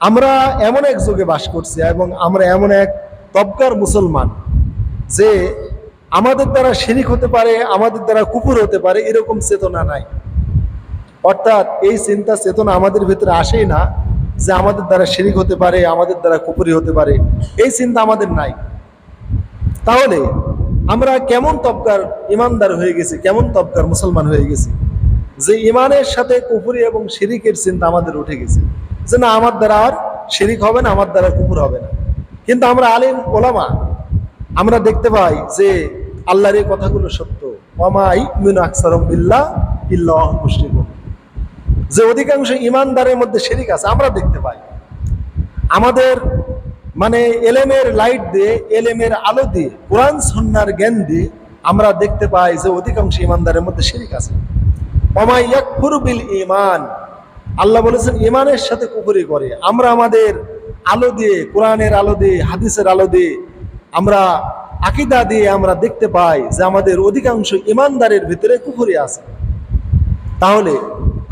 আমরা এমন এক যুগে বাস করছি এবং আমরা এমন এক তবকার মুসলমান যে আমাদের দ্বারা শিরিক হতে পারে, আমাদের দ্বারা কুফর হতে পারে, এরকম চেতনা নাই। অর্থাৎ এই চিন্তা চেতনা আমাদের ভিতরে আসেই না যে আমাদের দ্বারা শিরিক হতে পারে, আমাদের দ্বারা কুফরি হতে পারে, এই চিন্তা আমাদের নাই। তাহলে আমরা কেমন তবকার ইমানদার হয়ে গেছি, কেমন তবকার মুসলমান হয়ে গেছি যে ইমানের সাথে কুফরি এবং শিরিকের চিন্তা আমাদের উঠে গেছে যে না, আমার দ্বারা আর শিরিক হবে না, আমার দ্বারা কুফর হবে না। কিন্তু আমরা আলিম ওলামা আমরা দেখতে পাই যে আল্লাহর এই কথাগুলো সত্য, ওয়ামা ইউমিনু আকসারুহুম বিল্লাহ ইল্লা ওয়া হুম মুশরিকুন, যে অধিকাংশ ইমানদারের মধ্যে শিরিক আছে। আমরা দেখতে পাই আমাদের মানে এলেমের লাইট দিয়ে, এলেমের আলো দিয়ে, কোরআন সুন্নাহর জ্ঞান দিয়ে আমরা দেখতে পাই যে অধিকাংশ ইমানদারের মধ্যে শিরিক আছে। ওমা ইয়াকফুরু বিল ঈমান, আল্লাহ বলেছেন ঈমানের সাথে কুফরি করে। আমরা আমাদের আলো দিয়ে, কোরআনের আলো দিয়ে, হাদিসের আলো দিয়ে, আমরা আকীদা দিয়ে আমরা দেখতে পাই যে আমাদের অধিকাংশ ইমানদারের ভিতরে কুফরি আছে। তাহলে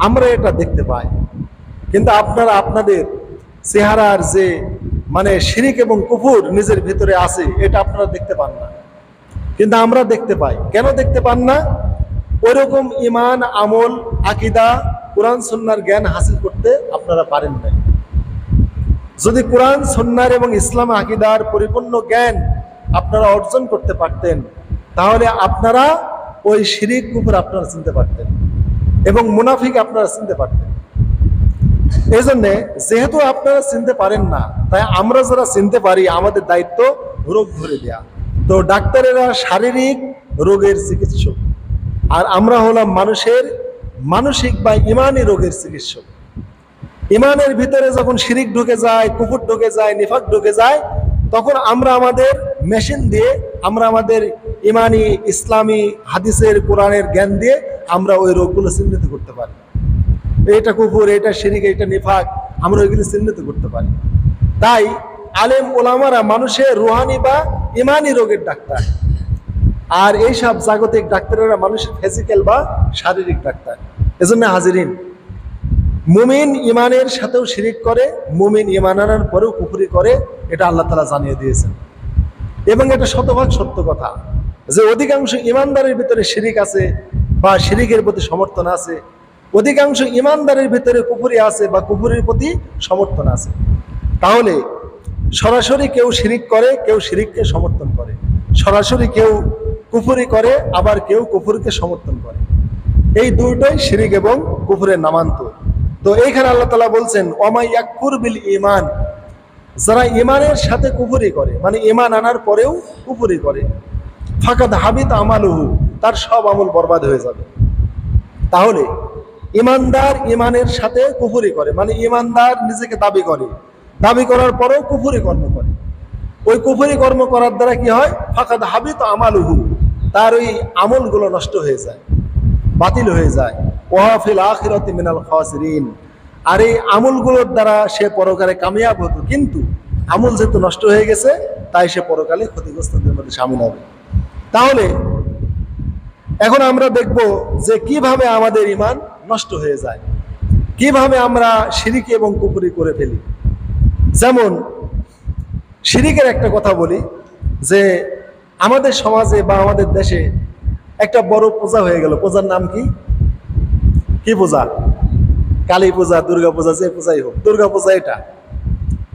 আমরা এটা দেখতে পাই, কিন্তু আপনারা আপনাদের চেহারার যে মানে শিরিক এবং কুফর নিজের ভিতরে আছে এটা আপনারা দেখতে পান না, কিন্তু আমরা দেখতে পাই। কেন দেখতে পান না? ওইরকম ইমান, আমল, আকীদা, কোরআন সুন্নাহর জ্ঞান হাসিল করতে আপনারা পারেন নাই। যদি কোরআন সুন্নাহর এবং ইসলাম আকীদার পরিপূর্ণ জ্ঞান আপনারা অর্জন করতে পারতেন, তাহলে আপনারা ওই শিরিক কুফর আপনারা চিনতে পারতেন এবং মুনাফিক আপনারা চিনতে পারতেন। এই জন্যে যেহেতু আপনারা চিনতে পারেন না, তাই আমরা যারা চিনতে পারি আমাদের দায়িত্ব রোগ ধরে দেয়া। তো ডাক্তারেরা শারীরিক রোগের চিকিৎসক, আর আমরা হলাম মানুষের মানসিক বা ইমানি রোগের চিকিৎসক। ইমানের ভিতরে যখন শিরিক ঢুকে যায়, কুফর ঢুকে যায়, নিফাক ঢুকে যায়, তখন আমরা আমাদের মেশিন দিয়ে, আমরা আমাদের ইমানি, ইসলামী, হাদিসের, কোরআনের জ্ঞান দিয়ে আমরা ওই রোগগুলো চিহ্নিত করতে পারি। এটা কুফর, এটা শিরিক, এটা নিফাক, আমরা ওইগুলো চিহ্নিত করতে পারি। তাই আলেম ওলামারা মানুষের রুহানি বা ইমানি রোগের ডাক্তার, আর এইসব জাগতিক ডাক্তারেরা মানুষের ফিজিক্যাল বা শারীরিক ডাক্তার। এজন্য হাজিরিন, মুমিন ইমানের সাথেও শিরিক করে, মুমিন ইমান আনার পরেও কুফরি করে, এটা আল্লাহ তাআলা জানিয়ে দিয়েছেন। এবং এটা শতভাগ সত্য কথা যে অধিকাংশ ইমানদারের ভিতরে শিরিক আছে বা শিরিকের প্রতি সমর্থন আছে, অধিকাংশ ইমানদারের ভিতরে কুফরি আছে বা কুফরির প্রতি সমর্থন আছে। তাহলে সরাসরি কেউ শিরিক করে, কেউ শিরিককে সমর্থন করে, সরাসরি কেউ কুফরি করে, আবার কেউ কুফরিকে সমর্থন করে। এই দুইটাই শিরিক এবং কুফরের নামান্তর। তো এইখানে আল্লাহ তাআলা বলছেন ওমা ইয়াকফুর বিল ঈমান, যারা ইমানের সাথে কুফরি করে, মানে ইমান আনার পরেও কুফরি করে, ফাকাদ হাবিত আমালুহু, তার সব আমল বরবাদ হয়ে যাবে। তাহলে ইমানদার ইমানের সাথে কুফরি করে, মানে ইমানদার নিজেকে দাবি করে, দাবি করার পরেও কুফরি কর্ম করে। ওই কুফরি কর্ম করার দ্বারা কি হয়? ফাকাদ হাবিত আমালুহু, তার ওই আমলগুলো নষ্ট হয়ে যায়, বাতিল হয়ে যায়। ওয়া ফিল আখিরাতি মিনাল খাসিরিন, আর এই আমলগুলোর দ্বারা সে পরকালে কামিয়াব হতো, কিন্তু আমল যেহেতু নষ্ট হয়ে গেছে তাই সে পরকালে ক্ষতিগ্রস্তদের মধ্যে শামিল হবে। তাহলে এখন আমরা দেখব যে কিভাবে আমাদের ঈমান নষ্ট হয়ে যায়, কিভাবে আমরা শিরিক এবং কুফরি করে ফেলি। যেমন শিরিকের একটা কথা বলি যে আমাদের সমাজে বা আমাদের দেশে একটা বড় পূজা হয়ে গেল। পূজার নাম কি? কি পূজা? কালী পূজা, দুর্গা পূজা, যে পূজাই হোক, দুর্গা পূজা এটা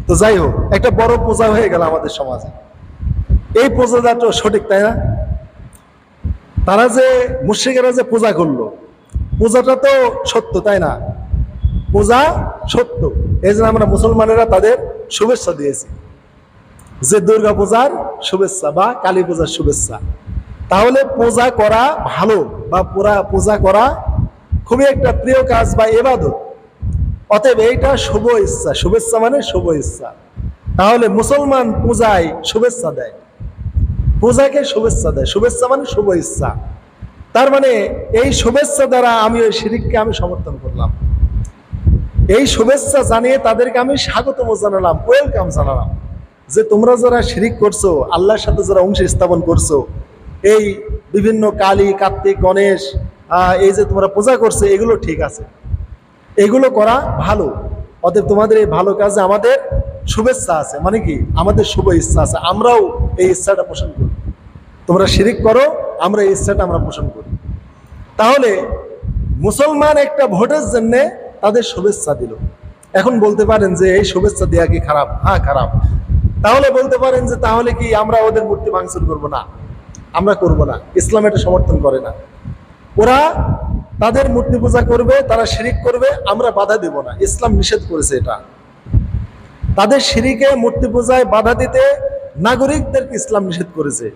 তো যাই হোক, একটা বড় পূজা হয়ে গেল আমাদের সমাজে। এই পূজাটা তো সঠিক, তাই না? তারা যে মুশরিকেরা যে পূজা করলো, পূজাটা তো সত্য, তাই না? পূজা সত্য, এই জন্য আমরা মুসলমানেরা তাদের শুভেচ্ছা দিয়েছি যে দুর্গা পূজার শুভেচ্ছা বা কালী পূজার শুভেচ্ছা। তাহলে পূজা করা ভালো বা পূজা করা খুবই একটা প্রিয় কাজ বা ইবাদত, অতএব এইটা শুভ ইচ্ছা। শুভেচ্ছা মানে শুভ ইচ্ছা। তাহলে মুসলমান পূজায় শুভেচ্ছা দেয়, পূজাকে শুভেচ্ছা দেয়, শুভেচ্ছা মানে শুভ ইচ্ছা। তার মানে এই শুভেচ্ছা দ্বারা আমি ওই শিরিককে আমি সমর্থন করলাম, এই শুভেচ্ছা জানিয়ে তাদেরকে আমি স্বাগতম জানালাম, ওয়েলকাম জানালাম যে তোমরা যারা শিরিক করছো, আল্লাহর সাথে যারা অংশ স্থাপন করছো, এই বিভিন্ন কালী, কার্তিক, গণেশ, এই যে তোমরা পূজা করছো, এগুলো ঠিক আছে, এগুলো করা ভালো, অতএব তোমাদের এই ভালো কাজে আমাদের শুভেচ্ছা আছে, মানে কি আমাদের শুভ ইচ্ছা আছে, আমরাও এই ইচ্ছাটা পোষণ করি। তোমরা শিরিক করো, আমরা এই ইচ্ছাটা আমরা পোষণ করি। তাহলে মুসলমান একটা ভোটের জন্য তাদের শুভেচ্ছা দিল। এখন বলতে পারেন যে এই শুভেচ্ছা দেওয়া কি খারাপ? হ্যাঁ, খারাপ। তাহলে বলতে পারেন যে তাহলে কি আমরা ওদের মূর্তি ভাঙচুর করবো? না, আমরা করব না। ইসলাম এটা সমর্থন করে না। ওরা তাদের মূর্তি পূজা করবে, তারা শিরিক করবে, আমরা বাধা দেব না। ইসলাম নিষেধ করেছে এটা। তাদের শিরিকে মূর্তি পূজায় বাধা দিতে নাগরিকদেরকে ইসলাম নিষেধ করেছে।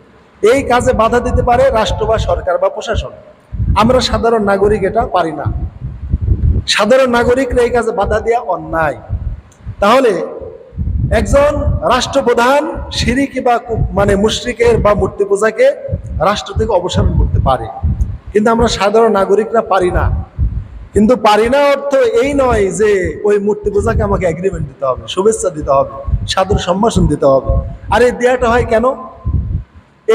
এই কাজে বাধা দিতে পারে রাষ্ট্র বা সরকার বা প্রশাসন। আমরা সাধারণ নাগরিক এটা পারি না। সাধারণ নাগরিকরা এই কাজে বাধা দেওয়া অন্যায়। তাহলে একজন রাষ্ট্রপ্রধান শিরিকি বা মানে মুশরিকের বা মূর্তি পূজাকে রাষ্ট্র থেকে অপসারণ করতে পারে, কিন্তু আমরা সাধারণ নাগরিকরা পারি না। কিন্তু পারি না অর্থ এই নয় যে ওই মূর্তি পূজাকে আমাকে এগ্রিমেন্ট দিতে হবে, শুভেচ্ছা দিতে হবে, সাদর সম্ভাষণ দিতে হবে। আর এই দেয়াটা হয় কেন?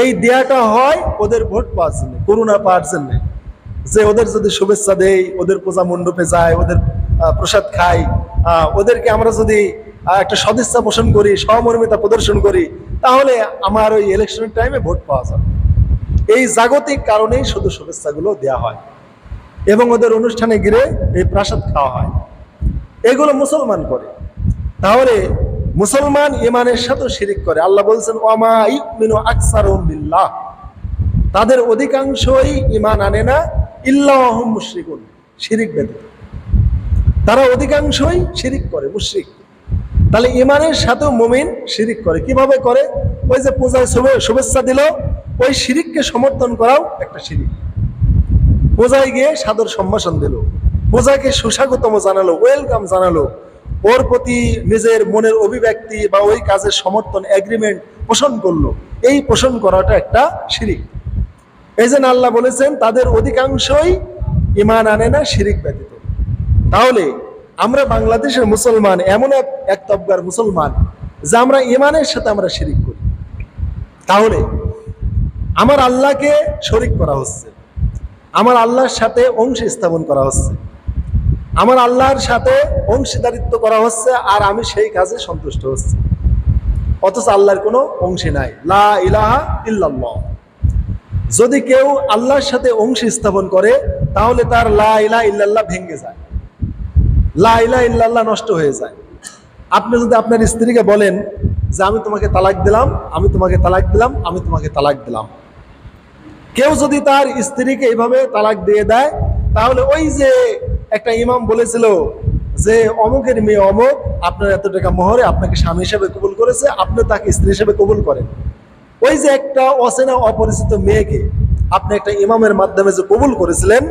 এই দেয়াটা হয় ওদের ভোট পাওয়ার জন্য, করুণা পাওয়ার জন্য। যে ওদের যদি শুভেচ্ছা দেই, ওদের পূজা মণ্ডপে যায়, ওদের প্রসাদ খাই, ওদেরকে আমরা যদি একটা সদিচ্ছা পোষণ করি, সহমর্মিতা প্রদর্শন করি, তাহলে আমার ওই ইলেকশনের টাইমে ভোট পাওয়া যাবে। এই জাগতিক কারণেই শুধু শুভেচ্ছাগুলো দেয়া হয় এবং ওদের অনুষ্ঠানে গিয়ে এই প্রসাদ খাওয়া হয়। এগুলো মুসলমান করে। তাহলে মুসলমান ইমানের সাথে শিরিক করে। আল্লাহ বলছেন ওয়ামা ইউমিনু আকসারুহুম বিল্লাহ, তাদের অধিকাংশই ঈমান আনে না ইল্লা ওয়া হুম মুশরিকুন, শিরিক ব্যতীত। তারা অধিকাংশই শিরিক করে, মুশরিক। তাহলে ঈমানের সাথেও মুমিন শিরিক করে। কিভাবে করে? ওই যে পূজায় শুভেচ্ছা দিল, ওই শিরিককে সমর্থন করাও একটা শিরিক। পূজায় গিয়ে সাদর সম্ভাষণ দিল, পূজাকে সুস্বাগতম জানালো, ওয়েলকাম জানালো, ওর প্রতি নিজের মনের অভিব্যক্তি বা ওই কাজের সমর্থন এগ্রিমেন্ট পোষণ করলো। এই পোষণ করাটা একটা শিরিক। এই জন্য আল্লাহ বলেছেন তাদের অধিকাংশই ঈমান আনে না শিরিক ব্যতীত। তাহলে আমরা বাংলাদেশের মুসলমান এমন এক তবগার মুসলমান যে আমরা ঈমানের সাথে আমরা শিরিক করি। তাহলে আমার আল্লাহকে শরীক করা হচ্ছে, আমার আল্লাহর সাথে অংশ স্থাপন করা হচ্ছে, আমার আল্লাহর সাথে অংশীদারিত্ব করা হচ্ছে, আর আমি সেই কাজে সন্তুষ্ট হচ্ছি। অথচ আল্লাহর কোনো অংশী নাই। লা ইলাহা ইল্লাল্লাহ। যদি কেউ আল্লাহর সাথে অংশ স্থাপন করে তাহলে তার লা ইলাহা ইল্লাল্লাহ ভেঙে যায়, লা ইলাহা ইল্লাল্লাহ নষ্ট হয়ে যায়। আপনি যদি আপনার স্ত্রীকে বলেন যে আমি তোমাকে তালাক দিলাম, আমি তোমাকে তালাক দিলাম, আমি তোমাকে তালাক দিলাম, কেউ যদি তার স্ত্রীকে এইভাবে তালাক দিয়ে দেয়, তাহলে ওই যে একটা ইমাম বলেছিল যে অমুকের মেয়ে অমুক আপনার এত টাকা মোহরে আপনাকে স্বামী হিসেবে কবুল করেছে, আপনি তাকে স্ত্রী হিসেবে কবুল করেন। ওই যে একটা অচেনা অপরিচিত মেয়েকে আপনি একটা ইমামের মাধ্যমে যে কবুল করেছিলেন,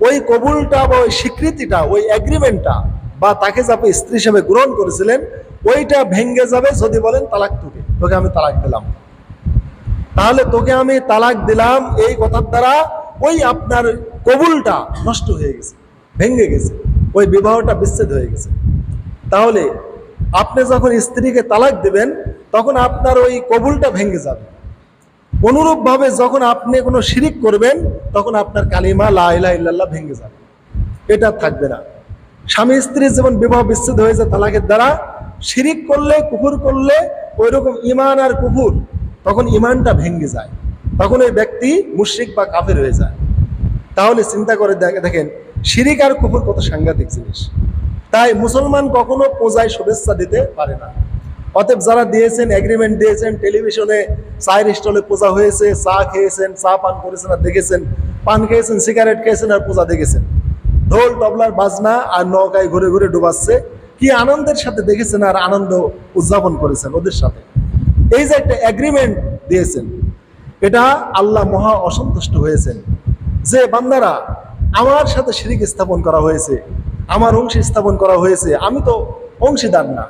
ওই কবুলটা বা ওই স্বীকৃতিটা, ওই এগ্রিমেন্টটা বা তাকে যে আপনি স্ত্রী হিসেবে গ্রহণ করেছিলেন, ওইটা ভেঙে যাবে যদি বলেন তালাক তোকে আমি তালাক দিলাম। তাহলে তোকে আমি তালাক দিলাম এই কথার দ্বারা ওই আপনার কবুলটা নষ্ট হয়ে গেছে, ভেঙে গেছে, ওই বিবাহটা বিচ্ছেদ হয়ে গেছে। তাহলে আপনি যখন স্ত্রীকে তালাক দিবেন তখন আপনার ওই কবুলটা ভেঙে যাবে। অনুরূপভাবে যখন আপনি কোনো শিরিক করবেন তখন আপনার কালিমা লা ইলাহা ইল্লাল্লাহ ভেঙে যাবে, এটা থাকবে না। স্বামী স্ত্রীর যেমন বিবাহ বিচ্ছেদ হয়ে যায় তালাকের দ্বারা, শিরিক করলে, কুফর করলে ওই রকম ঈমান আর কুফর, তখন ঈমানটা ভেঙে যায়, তখন ওই ব্যক্তি মুশরিক বা কাফের হয়ে যায়। তাহলে চিন্তা করে দেখেন শিরিক আর কুফর কত সাংঘাতিক জিনিস। তাই মুসলমান কখনো পূজায় শুভেচ্ছা দিতে পারে না। অতএব যারা দিয়েছেন, এগ্রিমেন্ট দিয়েছেন, টেলিভিশনে চায়ের স্টলে পূজা হয়েছে, চা খেয়েছেন, চা পান করেছেন আর দেখেছেন, পান খেয়েছেন, সিগারেট খেয়েছেন আর পূজা দেখেছেন, ঢোল তবলার বাজনা আর নৌকায় ঘুরে ঘুরে ডুবাচ্ছে, কি আনন্দের সাথে দেখেছেন আর আনন্দ উদযাপন করেছেন ওদের সাথে। এই যে একটা এগ্রিমেন্ট দিয়েছেন, এটা আল্লাহ মহা অসন্তুষ্ট হয়েছেন যে বান্দারা আমার সাথে শিরিক স্থাপন করা হয়েছে, আমার অংশ স্থাপন করা হয়েছে, আমি তো অংশীদার না,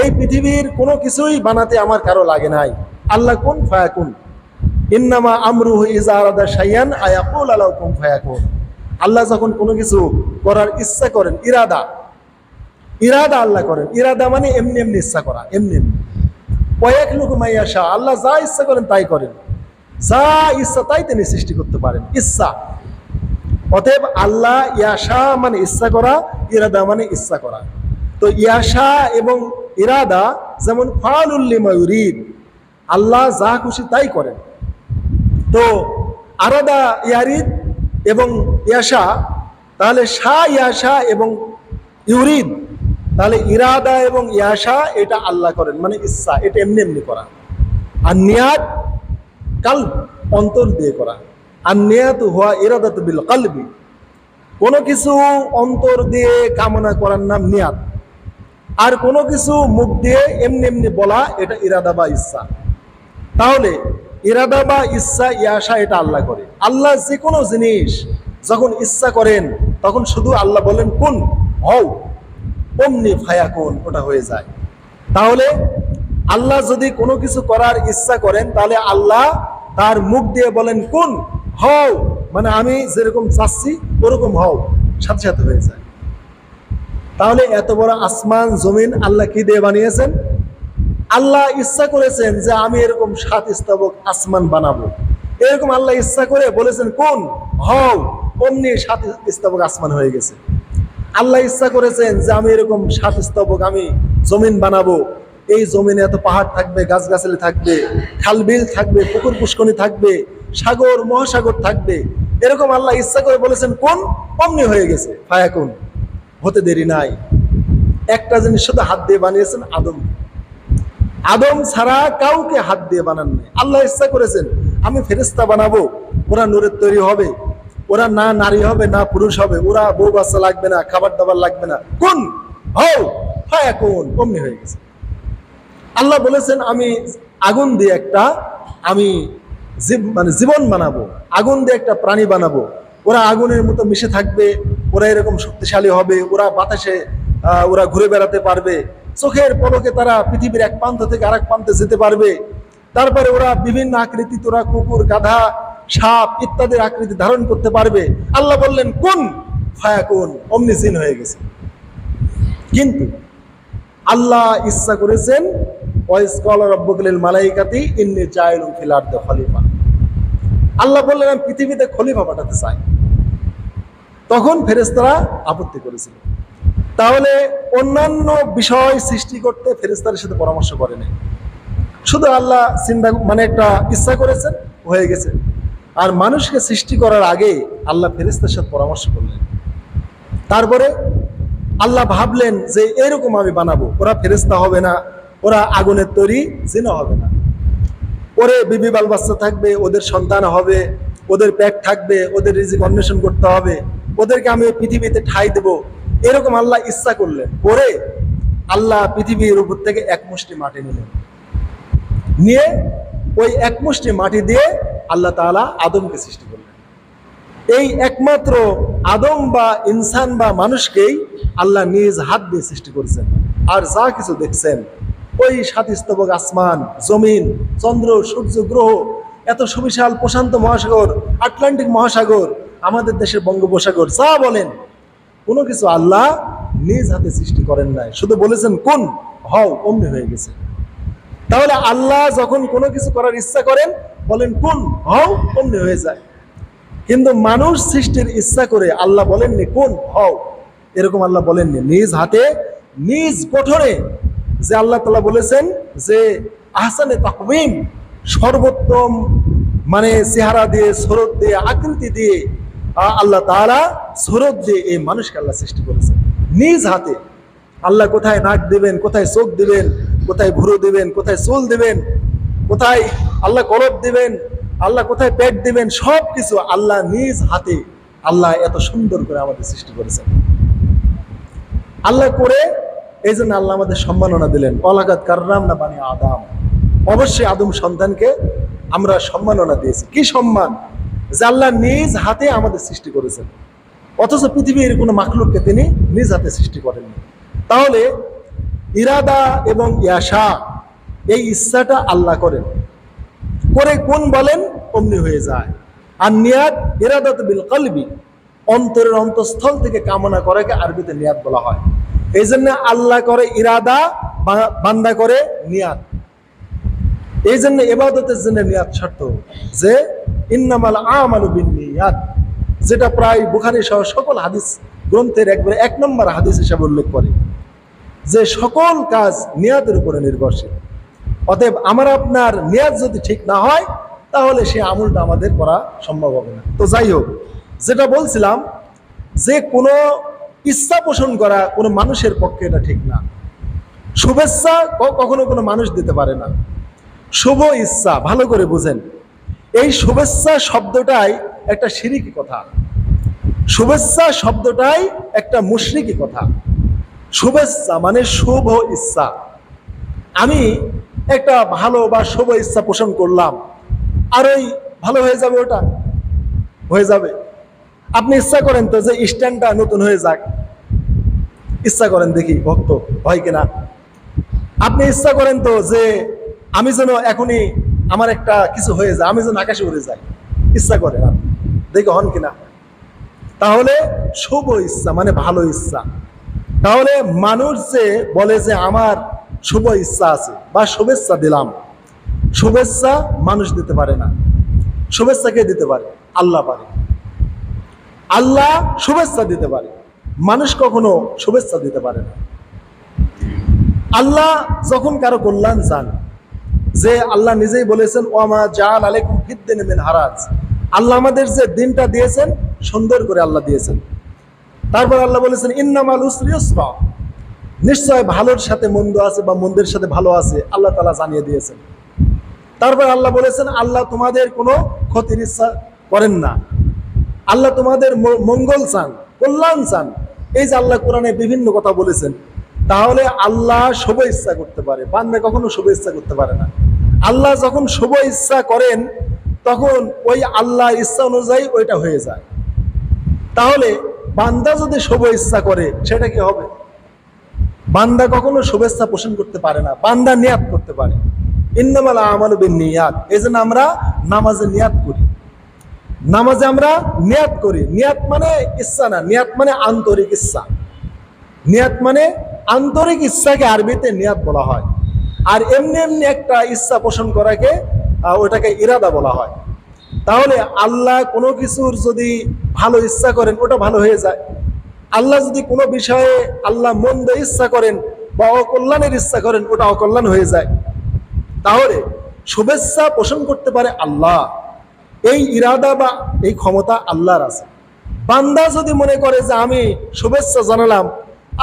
এই পৃথিবীর কোনো কিছুই বানাতে আমার কারো লাগে নাই। আল্লাহ কুন ফায়াকুন, ইন্নামা আমরুহু ইযা আরাদা শাইআন আয়াকুল লাহু কুন ফায়াকুন। আল্লাহ যখন কোনো কিছু করার ইচ্ছা করেন, ইরাদা আল্লাহ করেন। ইরাদা মানে এমনি এমনি ইচ্ছা করা, এমনি এমনি। ওয়ায়াখলুকু মা ইয়াশা, আল্লাহ যা ইচ্ছা করেন তাই করেন, যা ইচ্ছা তাই তিনি সৃষ্টি করতে পারেন, ইচ্ছা। অতএব আল্লাহ ইয়াশা মানে ইচ্ছা করা, ইরাদা মানে ইচ্ছা করা। তো ইয়াশা এবং ইরাদা যেমন ফাআলুল লিমা ইউরিদ, আল্লাহ যা খুশি তাই করেন। তো আরাদা ইয়ারিদ এবং ইয়াশা, তাহলে ইয়াশা এবং ইউরিদ, তাহলে ইরাদা এবং ইয়াশা এটা আল্লাহ করেন, মানে ইচ্ছা, এটা এমনি এমনি করা। আর নিয়াত কালব, অন্তর দিয়ে করা। আর নিয়াত হুয়া ইরাদাতু বিল কলবি, কোনো কিছু অন্তর দিয়ে কামনা করার নাম নিয়াত। আর কোনো কিছু মুখ দিয়ে এমনি এমনি বলা, এটা ইরাদা বা ইচ্ছা। তাহলে ইরাদা বা ইচ্ছা ইয়াশা এটা আল্লাহ করে। আল্লাহ যে কোনো জিনিস যখন ইচ্ছা করেন তখন শুধু আল্লাহ বলেন কুন, হও, অমনি ফায়াকুন, ওটা হয়ে যায়। তাহলে আল্লাহ যদি কোনো কিছু করার ইচ্ছা করেন তাহলে আল্লাহ তার মুখ দিয়ে বলেন কুন, হও, মানে আমি যেরকম চাচ্ছি ওরকম হও, সাথে সাথে হয়ে যায়। তাহলে এত বড় আসমান জমিন আল্লাহ কি দিয়ে বানিয়েছেন? আল্লাহ ইচ্ছা করেছেন যে আমি এরকম 7 স্তবক আসমান বানাবো, এরকম আল্লাহ ইচ্ছা করে বলেছেন কোন, হও, অমনি 7 স্তবক আসমান হয়ে গেছে। আল্লাহ ইচ্ছা করেছেন যে আমি এরকম 7 স্তবক আমি জমিন বানাবো, এই জমিনে এত পাহাড় থাকবে, গাছগাছালি থাকবে, খালবিল থাকবে, পুকুর পুষ্করণী থাকবে, সাগর মহাসাগর থাকবে, এরকম আল্লাহ ইচ্ছা করে বলেছেন কোন, অমনি হয়ে গেছে, ফায়াকুন, হতে দেরি নাই। একটা জিনিস শুধু হাত দিয়ে বানিয়েছেন, আদম। আদম ছাড়া কাউকে হাত দিয়ে বানান নাই। আল্লাহ ইচ্ছা করেছেন আমি ফেরেশতা বানাবো, ওরা নূরের তৈরি হবে, ওরা না নারী হবে না পুরুষ হবে, ওরা বউ বাচ্চা লাগবে না, খাবার দাবার লাগবে না, কোন, হও, ফায়াকুন, অমনি হয়ে গেছে। আল্লাহ বলেছেন আমি আগুন দিয়ে একটা আমি মানে জীবন বানাবো, আগুন দিয়ে একটা প্রাণী বানাবো, ওরা আগুনের মতো মিশে থাকবে, ওরা এরকম শক্তিশালী হবে, ওরা বাতাসে ওরা ঘুরে বেড়াতে পারবে, চোখের পলকে তারা পৃথিবীর এক প্রান্ত থেকে আরেক প্রান্তে যেতে পারবে। তারপরে ওরা বিভিন্ন আকৃতি, তোরা কুকুর, গাধা, সাপ ইত্যাদির আকৃতি ধারণ করতে পারবে। আল্লাহ বললেন কোন, ফায়াকুন, অমনি জিন হয়ে গেছে। কিন্তু আল্লাহ ইচ্ছা করেছেন ওয়াইজ ক্বালা রাব্বুকা লিল মালাইকাতি ইন্নী জাইলুন ফিল আরদি খলিফা, আল্লাহ বললেন আমি পৃথিবীতে খলিফা পাঠাতে চাই। তখন ফেরেশতারা আপত্তি করেছিল। তাহলে অন্যান্য বিষয় সৃষ্টি করতে ফেরেশতাদের সাথে পরামর্শ করে নাই, শুধু আল্লাহ চিন্তা মানে একটা ইচ্ছা করেছেন, হয়ে গেছে। আর মানুষকে সৃষ্টি করার আগে আল্লাহ ফেরেশতাদের সাথে পরামর্শ করলেন। তারপরে আল্লাহ ভাবলেন যে এরকম আমি বানাবো, ওরা ফেরেশতা হবে না, ওরা আগুনের তৈরি, জিন হবে না, ওরে বিবি বাল বাচ্চা থাকবে, ওদের সন্তান হবে, ওদের পেট থাকবে, ওদের রিজিক অন্বেষণ করতে হবে, ওদেরকে আমি পৃথিবীতে ঠাঁই দেবো, এরকম আল্লাহ ইচ্ছা করলেন। পরে আল্লাহ পৃথিবীর উপর থেকে এক মুষ্টি মাটি নিলেন, নিয়ে ওই এক মুষ্টি মাটি দিয়ে আল্লাহ তাআলা আদমকে সৃষ্টি করলেন। এই একমাত্র আদম বা ইনসান বা মানুষকেই আল্লাহ নিজ হাত দিয়ে সৃষ্টি করেছেন। আর যা কিছু দেখছেন, ওই 7 স্তবক আসমান, জমিন, চন্দ্র, সূর্য, গ্রহ, এত সুবিশাল প্রশান্ত মহাসাগর, আটলান্টিক মহাসাগর, আমাদের দেশের বঙ্গোপসাগর, যা বলেন কোনো কিছু আল্লাহ নিজ হাতে সৃষ্টি করেন নাই, শুধু বলেছেন কোন, হও, অমনি হয়ে গেছে। তাহলে আল্লাহ যখন কোনো কিছু করার ইচ্ছা করেন বলেন কোন, হও, অমনি হয়ে যায়। কিন্তু মানুষ সৃষ্টির ইচ্ছা করে আল্লাহ বলেননি কোন, হও, এরকম আল্লাহ বলেননি। নিজ হাতে নিজ গঠনে যে আল্লাহ তাআলা বলেছেন যে আহসানে তাকওয়িম, সর্বোত্তম মানে চেহারা দিয়ে, সুরত দিয়ে, আকৃতি দিয়ে আল্লাহ তাআলা সুরত দিয়ে এই মানুষকে আল্লাহ সৃষ্টি করেছেন নিজ হাতে। আল্লাহ কোথায় নাক দিবেন, কোথায় চোখ দিবেন, কোথায় ভুরু দিবেন, কোথায় চুল দিবেন, কোথায় আল্লাহ কলব দিবেন, আল্লাহ কোথায় পেট দিবেন, সব কিছু আল্লাহ নিজ হাতে আল্লাহ এত সুন্দর করে আমাদের সৃষ্টি করেছেন। আল্লাহ করে এই জন্য আল্লাহ আমাদের সম্মাননা দিলেন, ওয়ালাকাদ কাররামনা বানি আদম, অবশ্যই আদম সন্তানকে আমরা সম্মাননা দিয়েছি। কি সম্মান? যে আল্লাহ নিজ হাতে আমাদের সৃষ্টি করেছেন, অথচ পৃথিবীর কোনো মাখলুককে তিনি নিজ হাতে সৃষ্টি করেননি। তাহলে ইরাদা এবং ইয়াশা, এই ইচ্ছাটা আল্লাহ করেন, করে কোন বলেন অমনি হয়ে যায়। আর নিয়াত ইরাদাত বিল কলবি, অন্তরের অন্তঃস্থল থেকে কামনা করাকে আরবিতে নিয়াত বলা হয়। এই জন্য আল্লাহ করে ইরাদা, বান্দা করে নিয়াত। এই জন্য ইবাদতের জন্য নিয়াত শর্ত, যে ইন্নামাল আমালু বিন্নিয়াত, যেটা প্রায় বুখারী সহ সকল হাদিস গ্রন্থের একবারে 1 নম্বর হাদিস হিসেবে উল্লেখ করে। যে সকল কাজ নিয়াতের উপরে নির্ভরশীল। অতএব আমার আপনার নিয়াত যদি ঠিক না হয় তাহলে সেই আমলটা আমাদের করা সম্ভব হবে না। তো যাই হোক, যেটা বলছিলাম যে কোনো ইচ্ছা পোষণ করা কোনো মানুষের পক্ষে এটা ঠিক না। শুভেচ্ছা কখনো কোনো মানুষ দিতে পারে না। শুভ ইচ্ছা ভালো করে বুঝেন, এই শুভেচ্ছা শব্দটাই একটা শিরকি কথা, শুভেচ্ছা শব্দটাই একটা মুশরিকি কথা। শুভেচ্ছা মানে শুভ ইচ্ছা। আমি একটা ভালো বা শুভ ইচ্ছা পোষণ করলাম, আর ওই ভালো হয়ে যাবে, ওটা হয়ে যাবে। আপনি ইচ্ছা করেন তো যে স্ট্যান্ডটা নতুন হয়ে যাক, ইচ্ছা করেন দেখি ভক্ত হয় কিনা। আপনি ইচ্ছা করেন তো যে আমি যেন এখনই আমার একটা কিছু হয়ে যায়, আমি যেন আকাশে উড়ে যাই, ইচ্ছা করেন দেখি হন কিনা। তাহলে শুভ ইচ্ছা মানে ভালো ইচ্ছা। তাহলে মানুষ যে বলে যে আমার শুভ ইচ্ছা আছে বা শুভেচ্ছা দিলাম, শুভেচ্ছা মানুষ দিতে পারে না। শুভেচ্ছা কে দিতে পারে? আল্লাহ পারে। আল্লাহ শুভেচ্ছা দিতে পারে, মানুষ কখনো শুভেচ্ছা দিতে পারে না। আল্লাহ যখন কারো কল্যাণ চান, যে আল্লাহ নিজেই বলেছেন ওয়ামা জাআল আলাইকুম ফিদ-দীনি মিন হারাজ, আল্লাহ আমাদের যে দিনটা দিয়েছেন সুন্দর করে আল্লাহ দিয়েছেন। তারপর আল্লাহ বলেছেন ইন্নামাল উসরি ইউসরা, নিশ্চয় ভালোর সাথে মন্দ আছে বা মন্দের সাথে ভালো আছে, আল্লাহ তাআলা জানিয়ে দিয়েছেন। তারপর আল্লাহ বলেছেন আল্লাহ তোমাদের কোনো ক্ষতির ইচ্ছা করেন না, আল্লাহ তোমাদের মঙ্গল চান, কল্যাণ চান। এই যে আল্লাহ কোরআনে বিভিন্ন কথা বলেছেন, তাহলে আল্লাহ শুভ ইচ্ছা করতে পারে, বান্দা কখনো শুভ ইচ্ছা করতে পারে না। আল্লাহ যখন শুভ ইচ্ছা করেন তখন ওই আল্লাহ ইচ্ছা অনুযায়ী ওইটা হয়ে যায়। তাহলে বান্দা যদি শুভ ইচ্ছা করে সেটা কি হবে? বান্দা কখনো শুভেচ্ছা পোষণ করতে পারে না, বান্দা নিয়াত করতে পারে। ইন্নামাল আমালু বিন্নিয়াত, এই জন্য আমরা নামাজে নিয়াত করি, নামাজে আমরা নিয়াত করি। নিয়াত মানে ইচ্ছা না, নিয়াত মানে আন্তরিক ইচ্ছা। নিয়াত মানে আন্তরিক ইচ্ছাকে আরবিতে নিয়াত বলা হয়। আর এমনি এমনি একটা ইচ্ছা পোষণ করাকে ওটাকে ইরাদা বলা হয়। তাহলে আল্লাহ কোনো কিছুর যদি ভালো ইচ্ছা করেন ওটা ভালো হয়ে যায়। আল্লাহ যদি কোনো বিষয়ে আল্লাহ মন্দ ইচ্ছা করেন বা অকল্যাণের ইচ্ছা করেন ওটা অকল্যাণ হয়ে যায়। তাহলে শুভেচ্ছা পোষণ করতে পারে আল্লাহ, এই ইরাদা বা এই ক্ষমতা আল্লাহর আছে। বান্দা যদি মনে করে যে আমি শুভেচ্ছা জানালাম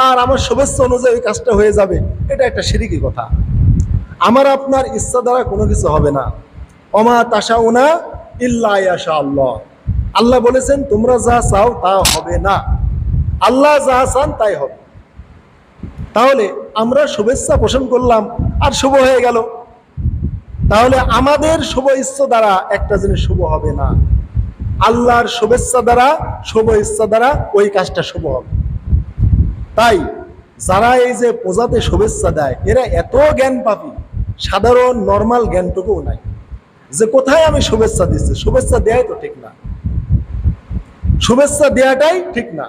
আর আমার শুভেচ্ছা অনুযায়ী ওই কাজটা হয়ে যাবে, এটা একটা শিরকি কথা। আমার আপনার ইচ্ছা দ্বারা কোনো কিছু হবে না। ওমা তাশাউনা ইল্লা ইয়াশা আল্লাহ, আল্লাহ বলেছেন তোমরা যা চাও তা হবে না, আল্লাহ যা চান তাই হবে। তাহলে আমরা শুভেচ্ছা পোষণ করলাম আর শুভ হয়ে গেল, তাহলে আমাদের শুভ ইচ্ছা দ্বারা একটা জিনিস শুভ হবে না, আল্লাহর শুভেচ্ছা দ্বারা শুভ ইচ্ছা দ্বারা ওই কাজটা শুভ হবে। তাই যারা এই যে পূজাতে শুভেচ্ছা দেয় এরা এত জ্ঞান পাপী, সাধারণ নর্মাল জ্ঞানটুকুও নাই যে কোথায় আমি শুভেচ্ছা দিচ্ছি। শুভেচ্ছা দেয়াই তো ঠিক না, শুভেচ্ছা দেয়াটাই ঠিক না।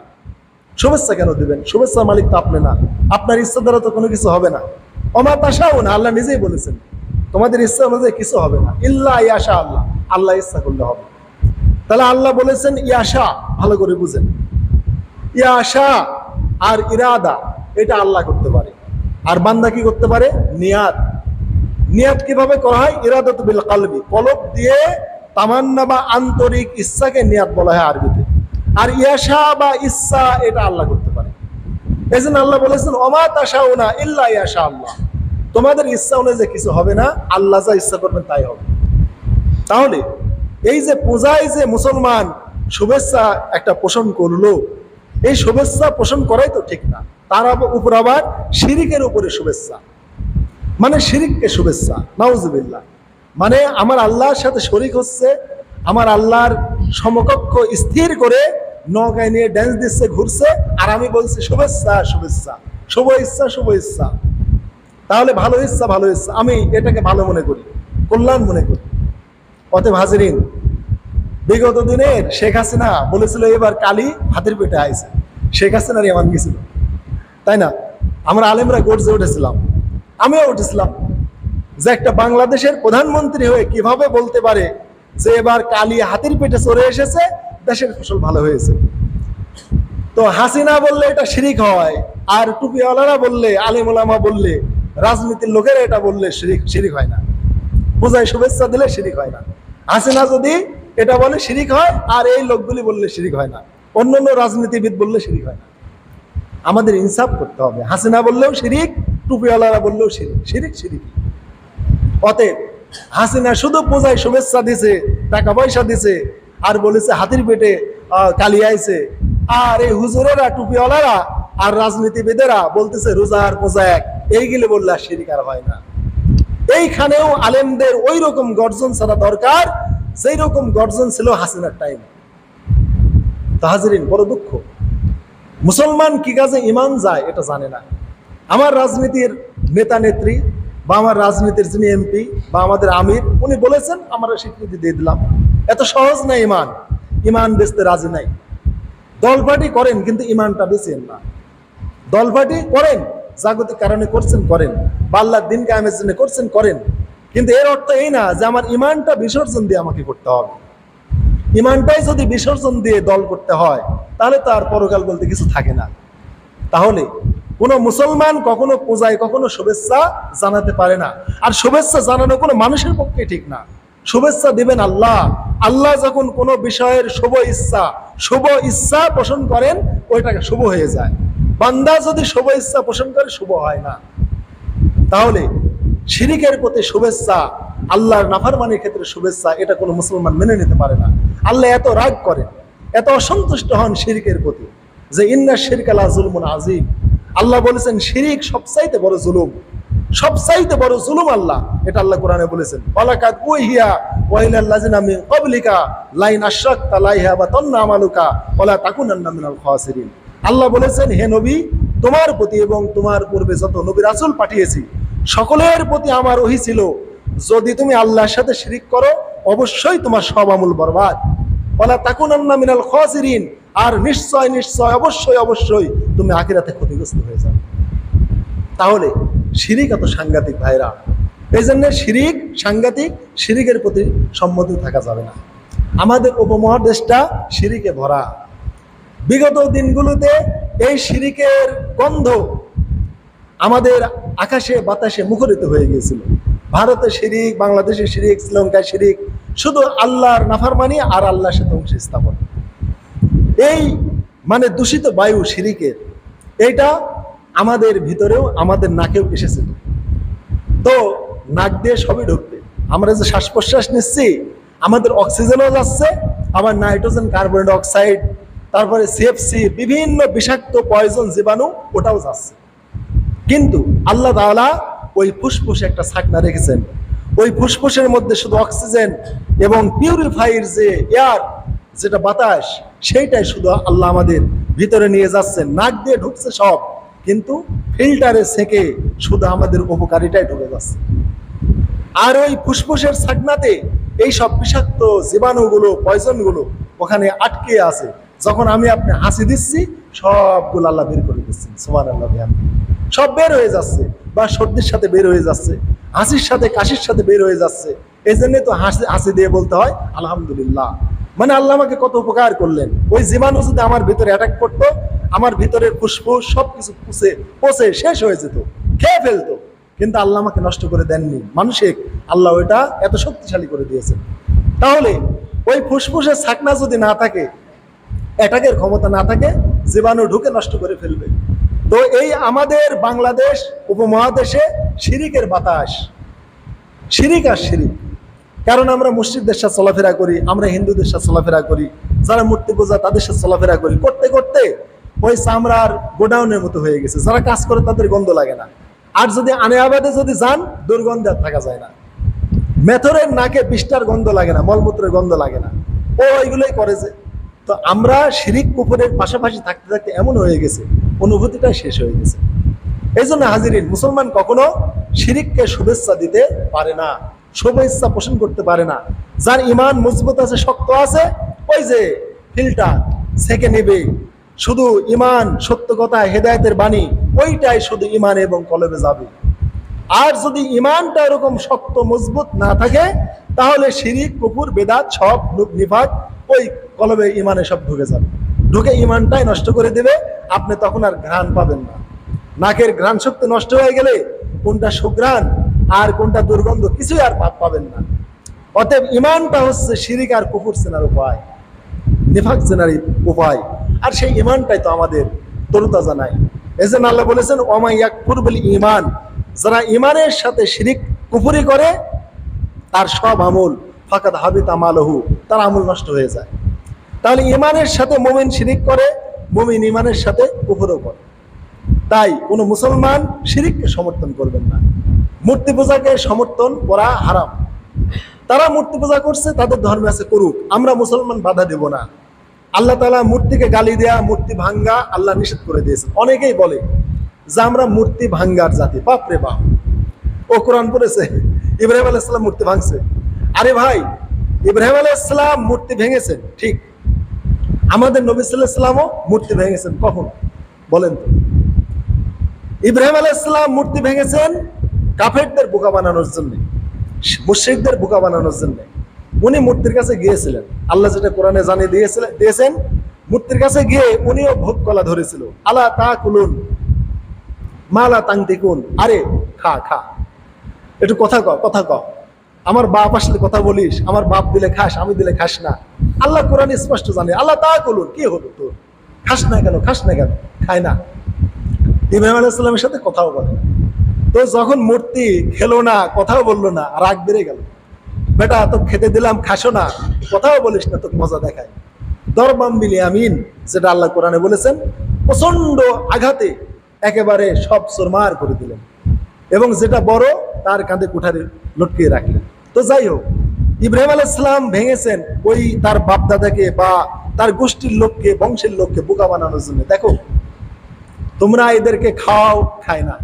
শুভেচ্ছা কেন দিবেন? শুভেচ্ছার মালিক তো আপনি না, আপনার ইচ্ছা দ্বারা তো কোনো কিছু হবে না। ওমা তাশাউনা, আল্লাহ নিজেই বলেছেন তোমাদের ইচ্ছা অনুযায়ী কিছু হবে না, ইল্লা ইয়াশা আল্লাহ, আল্লাহ ইচ্ছা করলে হবে। তাহলে আল্লাহ বলেছেন ইয়াশা, ভালো করে বুঝেন, ইয়াশা আর ইরাদা এটা আল্লাহ করতে পারে, আর বান্দা কি করতে পারে? নিয়াত। নিয়াত কিভাবে করা হয়? ইরাদাতু বিল কলবি, কলব দিয়ে তামান্না বা আন্তরিক ইচ্ছাকে নিয়াত বলা হয় আরবিতে। আর ইয়াশা বা ইচ্ছা এটা আল্লাহ করতে পারে। এজন্য আল্লাহ বলেছেন ওমা তাশাউনা ইল্লা ইয়াশা আল্লাহ, তোমাদের ইচ্ছা অনুযায়ী কিছু হবে না, আল্লাহ যা ইচ্ছা করবেন তাই হবে। তাহলে এই যে পূজায় যে মুসলমান শুভেচ্ছা একটা পোষণ করলো, এই শুভেচ্ছা পোষণ করাই তো ঠিক না। তার উপর আবার শিরিকের উপরে শুভেচ্ছা, মানে শিরিককে শুভেচ্ছা, নাউজুবিল্লাহ। মানে আমার আল্লাহর সাথে শরিক হচ্ছে, আমার আল্লাহর সমকক্ষ স্থির করে নৌকায় নিয়ে ড্যান্স দিচ্ছে, ঘুরছে, আর আমি বলছি শুভেচ্ছা শুভেচ্ছা, শুভ ইচ্ছা শুভ ইচ্ছা। তাহলে ভালো ইচ্ছা ভালো ইচ্ছা, আমি এটাকে ভালো মনে করি, কল্যাণ মনে করি। অতএব হাজিরিন, বিগত দিনের শেখ হাসিনা বলেছিল এবার কালী হাতের পেটে আইছে, শেখ হাসিনার এমন গেছিল, তাই না? আমরা আলেমরা গর্জে উঠেছিলাম, আমিও উঠেছিলাম যে একটা বাংলাদেশের প্রধানমন্ত্রী হয়ে কিভাবে বলতে পারে যে এবার কালী হাতের পেটে চলে এসেছে, দেশের ফসল ভালো হয়েছে। তো হাসিনা বললে এটা শিরিক হয়, আর টুপিওয়ালারা বললে, আলেম ওলামা বললে, রাজনীতির লোকেরা এটা বললে শিরিক হয় না। পূজায় শুভেচ্ছা দিলে শিরিক হয় না। হাসিনা যদি এটা বলে শিরিক হয়, আর এই লোকগুলি বললে শিরিক হয় না, অন্যান্য রাজনীতিবিদ বললে শিরিক হয় না। আমাদের ইনসাফ করতে হবে। হাসিনা বললেও শিরিক, টুপিওয়ালারা বললেও শিরিক, শিরিক শিরিক। অতএব হাসিনা শুধু পূজায় শুভেচ্ছা দিছে, টাকা পয়সা দিছে, আর বলেছে হাতির পেটে কালি আইছে, আর এই হুজুরেরা, টুপিওয়ালারা আর রাজনীতিবিদেরা বলতেছে রোজা আর পূজা এক, এইগুলো বললে আর শিরিক আর হয় না। এইখানেও আলেমদের ওই রকম গর্জন ছাড়া দরকার, সেই রকম গর্জন ছিল হাসিনার টাইম। তো হাজিরিন, বড় দুঃখ, মুসলমান কি কাজে ইমান যায় এটা জানে না। আমার রাজনীতির নেতা নেত্রী বা আমার রাজনীতির যিনি এমপি বা আমাদের আমির, উনি বলেছেন, আমরা স্বীকৃতি দিয়ে দিলাম। এত সহজ না ইমান, ইমান বেচতে রাজি নাই। দল পার্টি করেন কিন্তু ইমানটা বেচেন না। দল পার্টি করেন, জাগতিক কারণে করছেন করেন, বা আল্লাহর দিন কায়েমের জন্য করছেন করেন, কিন্তু এর অর্থ এই না যে আমার ইমানটা বিসর্জন দিয়ে আমাকে করতে হবে। ইমানটাই যদি বিসর্জন দিয়ে দল করতে হয়, তাহলে তো আর পরকাল বলতে কিছু থাকে না। তাহলে কোনো মুসলমান কখনো পূজায় কখনো শুভেচ্ছা জানাতে পারে না। আর শুভেচ্ছা জানানো কোনো মানুষের পক্ষে ঠিক না। শুভেচ্ছা দিবেন আল্লাহ। আল্লাহ যখন কোনো বিষয়ের শুভ ইচ্ছা পোষণ করেন, ওইটাকে শুভ হয়ে যায়। বান্দা যদি শুভ ইচ্ছা পোষণ করে, শুভ হয় না। তাহলে শিরিকের প্রতি শুভেচ্ছা, আল্লাহর নাফরমানির ক্ষেত্রে শুভেচ্ছা, এটা কোনো মুসলমান মেনে নিতে পারে না। আল্লাহ এত রাগ করেন, এত অসন্তুষ্ট হন শিরিকের প্রতি, যে ইন্না শিরকা লা যুলমুন আযীম। আল্লাহ বলেছেন শিরিক সবচাইতে বড় জুলুম, সবচাইতে বড় জুলুম আল্লাহ, এটা আল্লাহ কোরআনে বলেছেন। ওয়ালাকাদ উহিয়া ওয়া ইলাল লাযিনা মিন ক্বাবলিকা লাইন আশরাকতা লা ইয়াহবাতান্না আমালুকা ওয়া লা তাকুনান্না মিনাল খাসিরিন। আল্লাহ বলেছেন, হে নবী, তোমার প্রতি এবং তোমার পূর্বে যত নবী রাসূল পাঠিয়েছি, সকলের প্রতি আমার ওহী ছিল, যদি তুমি আল্লাহর সাথে শিরিক করো, অবশ্যই তোমার সব আমল বরবাদ। ওয়া লা তাকুনান্না মিনাল খাসিরিন, আর নিশ্চয় নিশ্চয় অবশ্যই অবশ্যই তুমি আখিরাতে ক্ষতিগ্রস্ত হয়ে যাবে। তাহলে শিরিক এত সাংঘাতিক ভাইরা, এই জন্য শিরিক সাংঘাতিক, শিরিকের প্রতি সম্মতি থাকা যাবে না। আমাদের উপমহাদেশটা শিরিকে ভরা। বিগত দিনগুলোতে এই শিরিকের গন্ধ আমাদের আকাশে বাতাসে মুখরিত হয়ে গিয়েছিল। ভারতে শিরিক, বাংলাদেশে শিরিক, শ্রীলঙ্কায় শিরিক, শুধু আল্লাহর নাফরমানি আর আল্লাহর সাথে অংশ স্থাপন। এই মানে দূষিত বায়ু শিরিকের, এইটা আমাদের ভিতরেও, আমাদের নাকেও এসেছিল। তো নাক দিয়ে সবই ঢুকবে। আমরা যে শ্বাস প্রশ্বাস নিচ্ছি, আমাদের অক্সিজেনও যাচ্ছে, আবার নাইট্রোজেন, কার্বন ডাই অক্সাইড, তারপরে সিএফসি, বিভিন্ন বিষাক্ত পয়জন জীবাণু, ওটাও যাচ্ছে। কিন্তু আল্লাহ তাআলা ওই ফুসফুসে একটা ছাকনা রেখেছেন। ওই ফুসফুসের মধ্যে শুধু অক্সিজেন এবং পিউরিফায়ার যে এয়ার, যেটা বাতাস, সেইটাই শুধু আল্লাহ আমাদের ভিতরে নিয়ে যাচ্ছেন। নাক দিয়ে ঢুকছে সব, কিন্তু ফিল্টারে সেকে শুধু আমাদের উপকারিতাই ঢুকে যাচ্ছে। আর ওই ফুসফুসের ছাকনাতে এই সব বিষাক্ত জীবাণুগুলো, পয়জনগুলো ওখানে আটকে আছে। যখন আমি আপনি হাসি দিচ্ছি, সবগুলো আল্লাহ বের করে দিচ্ছেন। সুবহানাল্লাহ, সব বের হয়ে যাচ্ছে, বা সর্দির সাথে বের হয়ে যাচ্ছে, হাসির সাথে কাশির সাথে বের হয়ে যাচ্ছে। এই জন্যই তো হাসি দিয়ে বলতে হয় আলহামদুলিল্লাহ। মানে আল্লাহ আমাকে কত উপকার করলেন। ওই জীবাণু যদি আমার ভিতরে অ্যাটাক করতো, আমার ভিতরের ফুসফুস সবকিছু পচে শেষ হয়ে যেত, খেয়ে ফেলতো, কিন্তু আল্লাহ আমাকে নষ্ট করে দেননি। মানুষের আল্লাহ ওইটা এত শক্তিশালী করে দিয়েছেন। তাহলে ওই ফুসফুসের ছাকনা যদি না থাকে, অ্যাটাকের ক্ষমতা না থাকে, জীবাণু ঢুকে নষ্ট করে ফেলবে। তো এই আমাদের বাংলাদেশ উপমহাদেশে শিরিকের বাতাস, শিরিক আর শিরিক। কারণ আমরা মুসলিমদের সাথে চলাফেরা করি, আমরা হিন্দুদের সাথে চলাফেরা করি, যারা মূর্তি পূজা তাদের সাথে চলাফেরা করি, করতে করতে ওই চামড়ার গোডাউনের মতো হয়ে গেছে। যারা কাজ করে তাদের গন্ধ লাগে না। আর যদি আনেয়াবাদে যদি যান, দুর্গন্ধে থাকা যায় না। মেথরের নাকে বিষ্টার গন্ধ লাগে না, মলমূত্রের গন্ধ লাগে না, ও ওইগুলোই করে যে। তো আমরা শিরিক কুফরের পাশাপাশি থাকতে থাকতে এমন হয়ে গেছে, অনুভূতিটাই শেষ হয়ে গেছে। এই জন্য হাজিরিন, মুসলমান কখনো শিরিককে শুভেচ্ছা দিতে পারে না, শুভেচ্ছা পোষণ করতে পারে না। যার ইমান মজবুত আছে, শক্ত আছে, ওই যে ফিল্টার সেকে নেবে, শুধু ইমান, সত্য কথা, হেদায়েতের বাণী, ওইটাই শুধু ইমান এবং কলবে যাবে। আর যদি ইমানটা এরকম শক্ত মজবুত না থাকে, তাহলে শিরিক, কুফর, বেদাত সব নিফাক ওই কলবে ইমানে সব ঢুকে যাবে, ঢুকে ইমানটাই নষ্ট করে দেবে। আপনি তখন আর ঘ্রাণ পাবেন না। নাকের ঘ্রাণ শক্তি নষ্ট হয়ে গেলে কোনটা সুঘ্রাণ আর কোনটা দুর্গন্ধ কিছুই আর পাবেন না। অতএব ইমানটা হচ্ছে শিরিক আর কুফর চেনার উপায়, নিফাক চেনার উপায়। আর সেই ইমানটাই তো আমাদের তরুতাজা নাই। এজন্য আল্লাহ বলেছেন ওমা ইয়াকফুর বিল ঈমান, যারা ইমানের সাথে শিরিক কুফরি করে তার সব আমল ফাকাদ হাবিতা মালহু, তার আমল নষ্ট হয়ে যায়। তাহলে ইমানের সাথে মুমিন শিরিক করে, মুমিন ইমানের সাথে কুফরও করে। তাই কোন মুসলমান শিরিককে সমর্থন করবেন না। মূর্তি পূজাকে সমর্থন করা হারাম। তারা মূর্তি পূজা করছে, তাদের ধর্মে আছে করুক, আমরা মুসলমান বাধা দেব না। আল্লাহ তাআলা মূর্তিকে গালি দেয়া, মূর্তি ভাঙ্গা আল্লাহ নিষেধ করে দিয়েছেন। অনেকেই বলে যে আমরা মূর্তি ভাঙ্গার জাতি। বাপ রে বাপ, ও কোরআন পড়েছে ইব্রাহিম আলাইহিস সালাম মূর্তি ভাঙছে। আরে ভাই, ইব্রাহিম আলাইহিস সালাম মূর্তি ভেঙেছেন ঠিক, আমাদের নবী সাল্লাল্লাহু আলাইহি ওয়াসাল্লামও মূর্তি ভেঙেছেন। কখন বলেন তো? ইব্রাহিম আলাইহিস সালাম মূর্তি ভেঙেছেন কাফেরদের বোকা বানানোর জন্য, মুশরিকদের বোকা বানানোর জন্য। উনি মূর্তির কাছে গিয়েছিলেন, আল্লাহ যেটা কোরআনে জানিয়ে দিয়েছেন, মূর্তির কাছে গিয়ে উনিও ভোগ কলা ধরেছিল। আলা তাকুলুন মালা তাংতিকুন, আরে খা খা, একটু কথা ক। আমার বাপ আসলে কথা বলিস, আমার বাপ দিলে খাস, আমি দিলে খাস না। আল্লাহ কোরআনে স্পষ্ট জানে। আল্লাহ তাকুলুন, কি হলো তোর? খাস না কেন? খায় না। ইব্রাহিম আলাইহিস সালামের সাথে কথাও বলে। তো যখন মূর্তি খেলো না, কথাও বললো না, রাগ বেড়ে গেল। বেটা তো খেতে দিলাম, খাসো না, কথাও বলিস না, তোকে মজা দেখায়। দরবাম বিল ইয়ামিন, যেটা আল্লাহ কোরআনে বলেছেন, প্রচন্ড আঘাতে একেবারে সব চুরমার করে দিলেন এবং যেটা বড় তার কাঁধে কুঠারে লটকিয়ে রাখলেন। তো যাই হোক, ইব্রাহিম আলাইহিস সালাম ভেঙেছেন ওই তার বাপ দাদাকে বা তার গোষ্ঠীর লোককে, বংশের লোককে বোকা বানানোর জন্য। দেখো, তোমরা এদেরকে খাও, খায় না,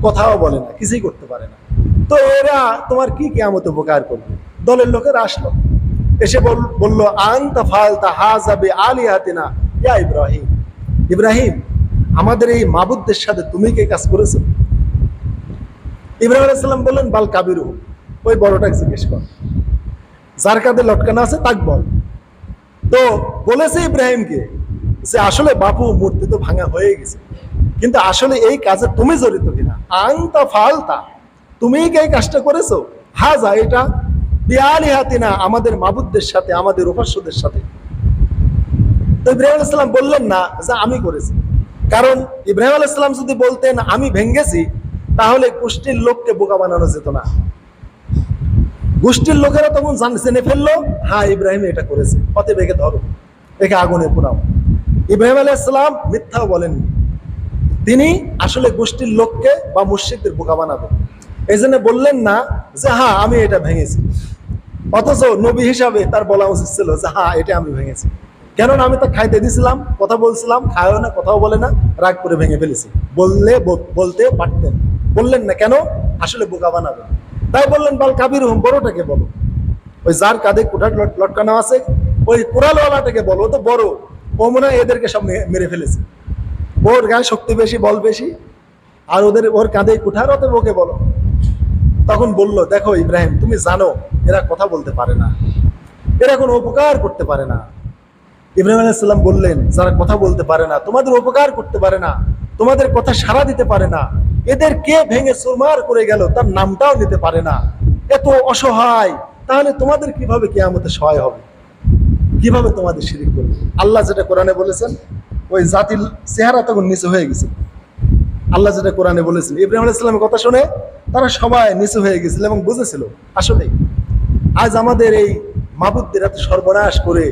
কথাও বলে না, কিছুই করতে পারে না। তো এরা তোমার কি কিয়ামতে উপকার করবে? দলের লোকেরা আসলো, এসে বললো আনতা ফালতা হাযা বিআলিহাতিনা ইয়া ইব্রাহিম, ইব্রাহিম আমাদের এই মাবুদদের সাথে তুমি কি কাজ করেছো? ইব্রাহিম আলাইহিস সালাম বললেন বাল কাবিরু, ওই বড়টাকে জিজ্ঞেস কর, যার কাঁধে লটকানো আছে তাক বল। তো বলেছে ইব্রাহিমকে যে আসলে বাপু মূর্তি তো ভাঙা হয়ে গেছে, কিন্তু আসলে এই কাজে তুমি জড়িত কিনা? আনতা ফালতা, তুমি কি এই কাজটা করেছো? হাযা, এটা বিআলিহাতিনা, আমাদের মাবুদদের সাথে, আমাদের উপাস্যদের সাথে। তো ইব্রাহিম আলাইহিস সালাম বললেন না যে আমি করেছি, কারণ ইব্রাহিম আলাইহিস সালাম যদি বলতেন আমি ভেঙেছি, তাহলে গোষ্ঠীর লোককে বোকা বানানো যেত না। গোষ্ঠীর লোকেরা তখন জেনে ফেললো হ্যাঁ ইব্রাহিম এটা করেছে, অতএব একে ধরো, একে আগুনে পোড়াও। ইব্রাহিম আলাইহিস সালাম মিথ্যাও বলেননি, তিনি আসলে গোষ্ঠীর লোককে বা মুশরিকদের বোকা বানাবেন, এই জন্য বললেন না যে হ্যাঁ আমি এটা ভেঙেছি। অথচ নবী হিসাবে তার বলা উচিত ছিল যে হ্যাঁ এটা আমি ভেঙেছি, কেননা আমি তা খাইতে দিয়েছিলাম, কথা বলছিলাম, খায়ও না, কথাও বলে না, রাগ করে ভেঙে ফেলেছি। বলতে পারতেন, বললেন না, কেন? আসলে বোকা বানাবেন। তাই বললেন বাল কাবির হুম, বড়টাকে বলো, ওই যার কাঁধে কুঠার লটকানো আছে ওই কুড়ালওয়ালাটাকে বলো, তো বড়, ও মনে হয় এদেরকে সব মেরে ফেলেছে, ওর গায়ে শক্তি বেশি, বল বেশি, আর ওর কাঁধে কুঠার, অতএব ওকে বলো। তখন বললো দেখো ইব্রাহিম, তুমি জানো এরা কথা বলতে পারে না, এরা কোনো উপকার করতে পারে না। ইব্রাহিম আলাইহিস সালাম বললেন যারা কথা বলতে পারে না, তোমাদের উপকার করতে পারে না, তোমাদের কথা সাড়া দিতে পারে না, এদের কে ভেঙে চুরমার করে গেল তার নামটাও নিতে পারে না, এত অসহায়, তাহলে তোমাদের কিভাবে কিয়ামতে সহায় হবে? কিভাবে তোমাদের শিরিক করবে? আল্লাহ যেটা কোরআনে বলেছেন, ওই জাতির চেহারা তখন নিচু হয়ে গেছে। আল্লাহ যেটা কোরআনে বলেছেন, ইব্রাহিম আলাইহিস সালামের কথা শুনে তারা সবাই নিচু হয়ে গেছিল এবং বুঝেছিল আসলে আজ আমাদের এই মাবুদদের এত সর্বনাশ করে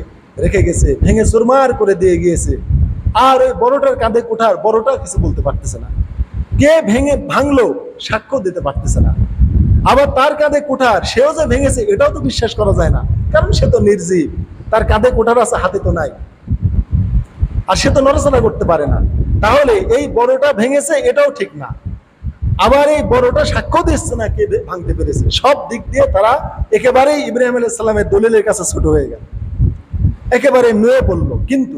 রেখে গেছে, ভেঙে চুরমার করে দিয়ে গিয়েছে, আর ওই বড়টার কাঁধে কুঠার, বড়টা কিছু বলতে পারতেছে না, কে ভেঙে ভাঙলো সাক্ষ্য দিতে পারতেছে না, আবার তার কাঁধে কুঠার, সেও যে ভেঙেছে এটাও তো বিশ্বাস করা যায় না, কারণ সে তো নির্জীব, তার কাঁধে কুঠার আছে, হাতে তো নাই, আর সে তো নড়াচড়া করতে পারে না। তাহলে এই বড়টা ভেঙেছে এটাও ঠিক না, আবার এই বড়টা সাক্ষ্য দিচ্ছে না কে ভাঙতে পেরেছে। সব দিক দিয়ে তারা একেবারেই ইব্রাহিম আলাইহিস সালামের দলিলের কাছে ছোট হয়ে গেল, একেবারে নুয়ে পড়লো। কিন্তু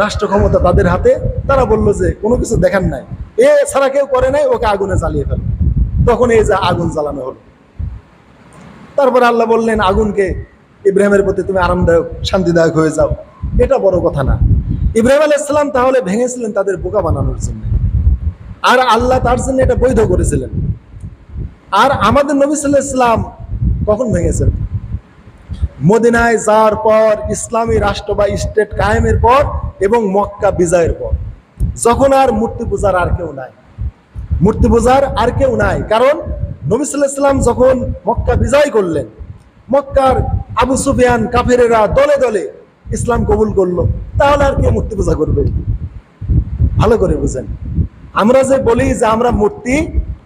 রাষ্ট্র ক্ষমতা তাদের হাতে, তারা বললো যে কোনো কিছু দেখার নাই, এ ছাড়া কেউ করে নাই, ওকে আগুনে জ্বালিয়ে ফেল। তখন এই যে আগুন জ্বালানো হলো। তারপরে আল্লাহ বললেন আগুনকে, ইব্রাহিমের প্রতি তুমি আরামদায়ক, শান্তিদায়ক হয়ে যাও, এটা বড় কথা না। ইব্রাহিম আলাইহিস সালাম তাহলে ভেঙেছিলেন তাদের বোকা বানানোর জন্য। আর আল্লাহ তার জন্য এটা বৈধ করেছিলেন। আর আমাদের নবী সাল্লাল্লাহু আলাইহি ওয়াসাল্লাম কখন ভেঙেছেন? মদিনায় যাওয়ার পর, ইসলামী রাষ্ট্র বা স্টেট কায়েমের পর এবং মক্কা বিজয়ের পর, যখন আর মূর্তি পূজার আর কেউ নাই, মূর্তি পূজার আর কেউ নাই। কারণ নবী সাল্লাল্লাহু আলাইহি ওয়াসাল্লাম যখন মক্কা বিজয় করলেন, মক্কার আবু সুফিয়ান কাফেরেরা দলে দলে ইসলাম কবুল করলো, তাহলে আর কে মূর্তি পূজা করবে? ভালো করে বুঝেন, আমরা যে বলি যে আমরা মূর্তি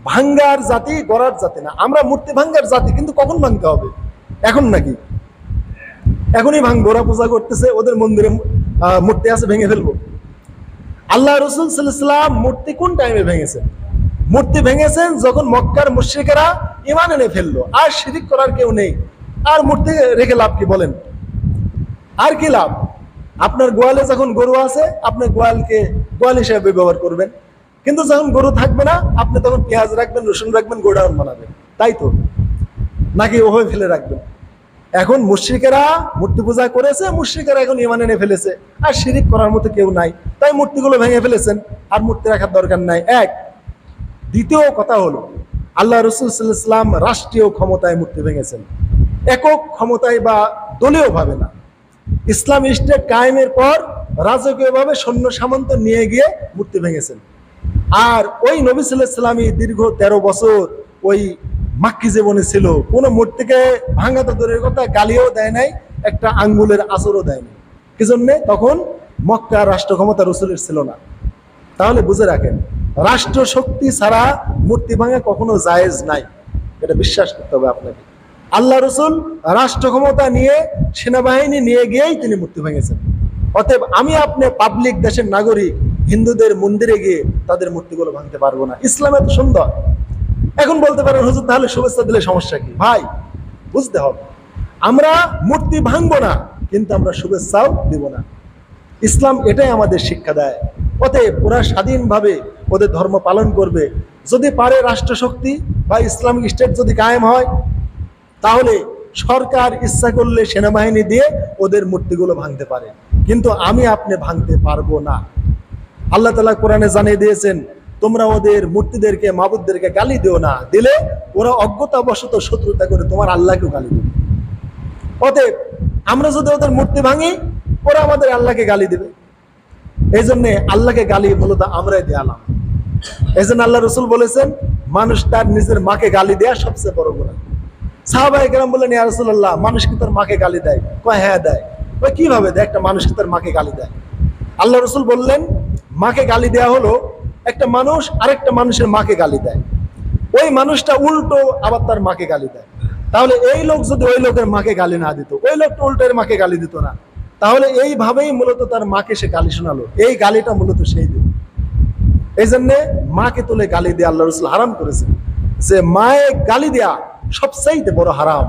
ভাঙ্গার জাতি, গড়ার জাতি না, আমরা মূর্তি ভাঙ্গার জাতি। কিন্তু কখন ভাঙতে হবে? এখন নাকি? এখনই ভাঙবো? ওরা পূজা করতেছে, ওদের মন্দিরে মূর্তি আছে, ভেঙে ফেলবো? আল্লাহ রাসূল সাল্লাল্লাহু আলাইহি ওয়াসাল্লাম মূর্তি কোন টাইমে ভেঙেছেন? মূর্তি ভেঙেছেন যখন মক্কার মুশরিকেরা ঈমান এনে ফেললো, আর শিরিক করার কেউ নেই, আর মূর্তি রেখে লাভ কি বলেন? আর কি লাভ? আপনার গোয়ালে যখন গরু আছে, আপনি গোয়ালকে গোয়াল হিসেবে ব্যবহার করবেন, কিন্তু যখন গরু থাকবে না, আপনি তখন পেঁয়াজ রাখবেন, রসুন রাখবেন, গোডাউন বানাবেন, তাই তো? নাকি ওভাবে ফেলে রাখবেন? এখন মুশরিকেরা মূর্তি পূজা করেছে, মুশরিকেরা এখন ঈমান এনে ফেলেছে, আর শিরিক করার মতো কেউ নাই, তাই মূর্তিগুলো ভেঙে ফেলেছেন, আর মূর্তি রাখার দরকার নাই। এক। দ্বিতীয় কথা হলো, আল্লাহ রাসূল সাল্লাল্লাহু আলাইহি ওয়াসাল্লাম রাষ্ট্রীয় ক্ষমতায় মূর্তি ভেঙেছেন, একক ক্ষমতায় বা দলীয় ভাবে না। ইসলাম স্টেট কায়েমের পর রাজকীয়ভাবে সৈন্য সামন্ত নিয়ে গিয়ে মূর্তি ভেঙেছেন। আর ওই নবী সাল্লাল্লাহু আলাইহি ওয়াসাল্লাম দীর্ঘ 13 বছর ওই মাক্কি জীবনে ছিল, কোনো মূর্তিকে ভাঙা তো দূরের কথা, গালিও দেয় নাই, একটা আঙ্গুলের আঁচড়ও দেয় নাই। কি জন্যে? তখন মক্কা রাষ্ট্র ক্ষমতা রাসূলের ছিল না। তাহলে বুঝে রাখেন, রাষ্ট্র শক্তি ছাড়া মূর্তি ভাঙা কখনো জায়েজ নাই, এটা বিশ্বাস করতে হবে আপনাকে। আল্লাহ রাসূল রাষ্ট্র ক্ষমতা নিয়ে, সেনাবাহিনী নিয়ে গিয়েই তিনি মূর্তি ভেঙেছেন। অতএব আমি আপনি পাবলিক দেশের নাগরিক হিন্দুদের মন্দিরে গিয়ে তাদের মূর্তিগুলো ভাঙতে পারবো না। ইসলাম এত সুন্দর। এখন বলতে পারেন হুজুর তাহলে শুভেচ্ছা দিলে সমস্যা কি? ভাই বুঝতে হবে, আমরা মূর্তি ভাঙবো না, কিন্তু আমরা শুভেচ্ছাও দিব না। ইসলাম এটাই আমাদের শিক্ষা দেয়। অতএব ওরা স্বাধীনভাবে ওদের ধর্ম পালন করবে। যদি পারে রাষ্ট্রশক্তি বা ইসলামিক স্টেট যদি কায়েম হয়, তাহলে সরকার ইচ্ছা করলে সেনাবাহিনী দিয়ে ওদের মূর্তিগুলো ভাঙতে পারে, কিন্তু আমি আপনি ভাঙতে পারবো না। আল্লাহ তাআলা কোরআনে জানিয়ে দিয়েছেন, তোমরা ওদের মূর্তিদেরকে, মাবুদদেরকে গালি দিও না, দিলে ওরা অজ্ঞতাবশত শত্রুতা করে তোমার আল্লাহকেও গালি দেবে। অতএব আমরা যদি ওদের মূর্তি ভাঙি, ওরা আমাদের আল্লাহকে গালি দেবে। এই জন্য আল্লাহকে গালি মূলত আমরাই দেয়ালাম। এই জন্য আল্লাহ রাসূল বলেছেন, মানুষ তার নিজের মাকে গালি দেয়া সবচেয়ে বড় গুনাহ। সাহাবায়ে কেরাম বললেন, ইয়া রাসূলুল্লাহ, মানুষ কি তার মাকে গালি দেয়? কয় হ্যাঁ দেয়। কয় কিভাবে দেয় একটা মানুষ কি তার মাকে গালি দেয়? আল্লাহ রাসূল বললেন, মাকে গালি দেয়া হলো একটা মানুষ আরেকটা মানুষের মাকে গালি দেয়, ওই মানুষটা উল্টো আবার তার মাকে গালি দেয়। তাহলে এই লোক যদি ওই লোকের মাকে গালি না দিত, ওই লোকটা উল্টো এর মাকে গালি দিত না, তাহলে এইভাবেই মূলত তার মাকে সে গালি শোনালো, এই গালিটা মূলত সেই দিল। এই জন্যে মাকে তুলে গালি দিয়ে আল্লাহ রাসূল হারাম করেছেন, যে মায়ে গালি দেয়া সবচাইতে বড় হারাম।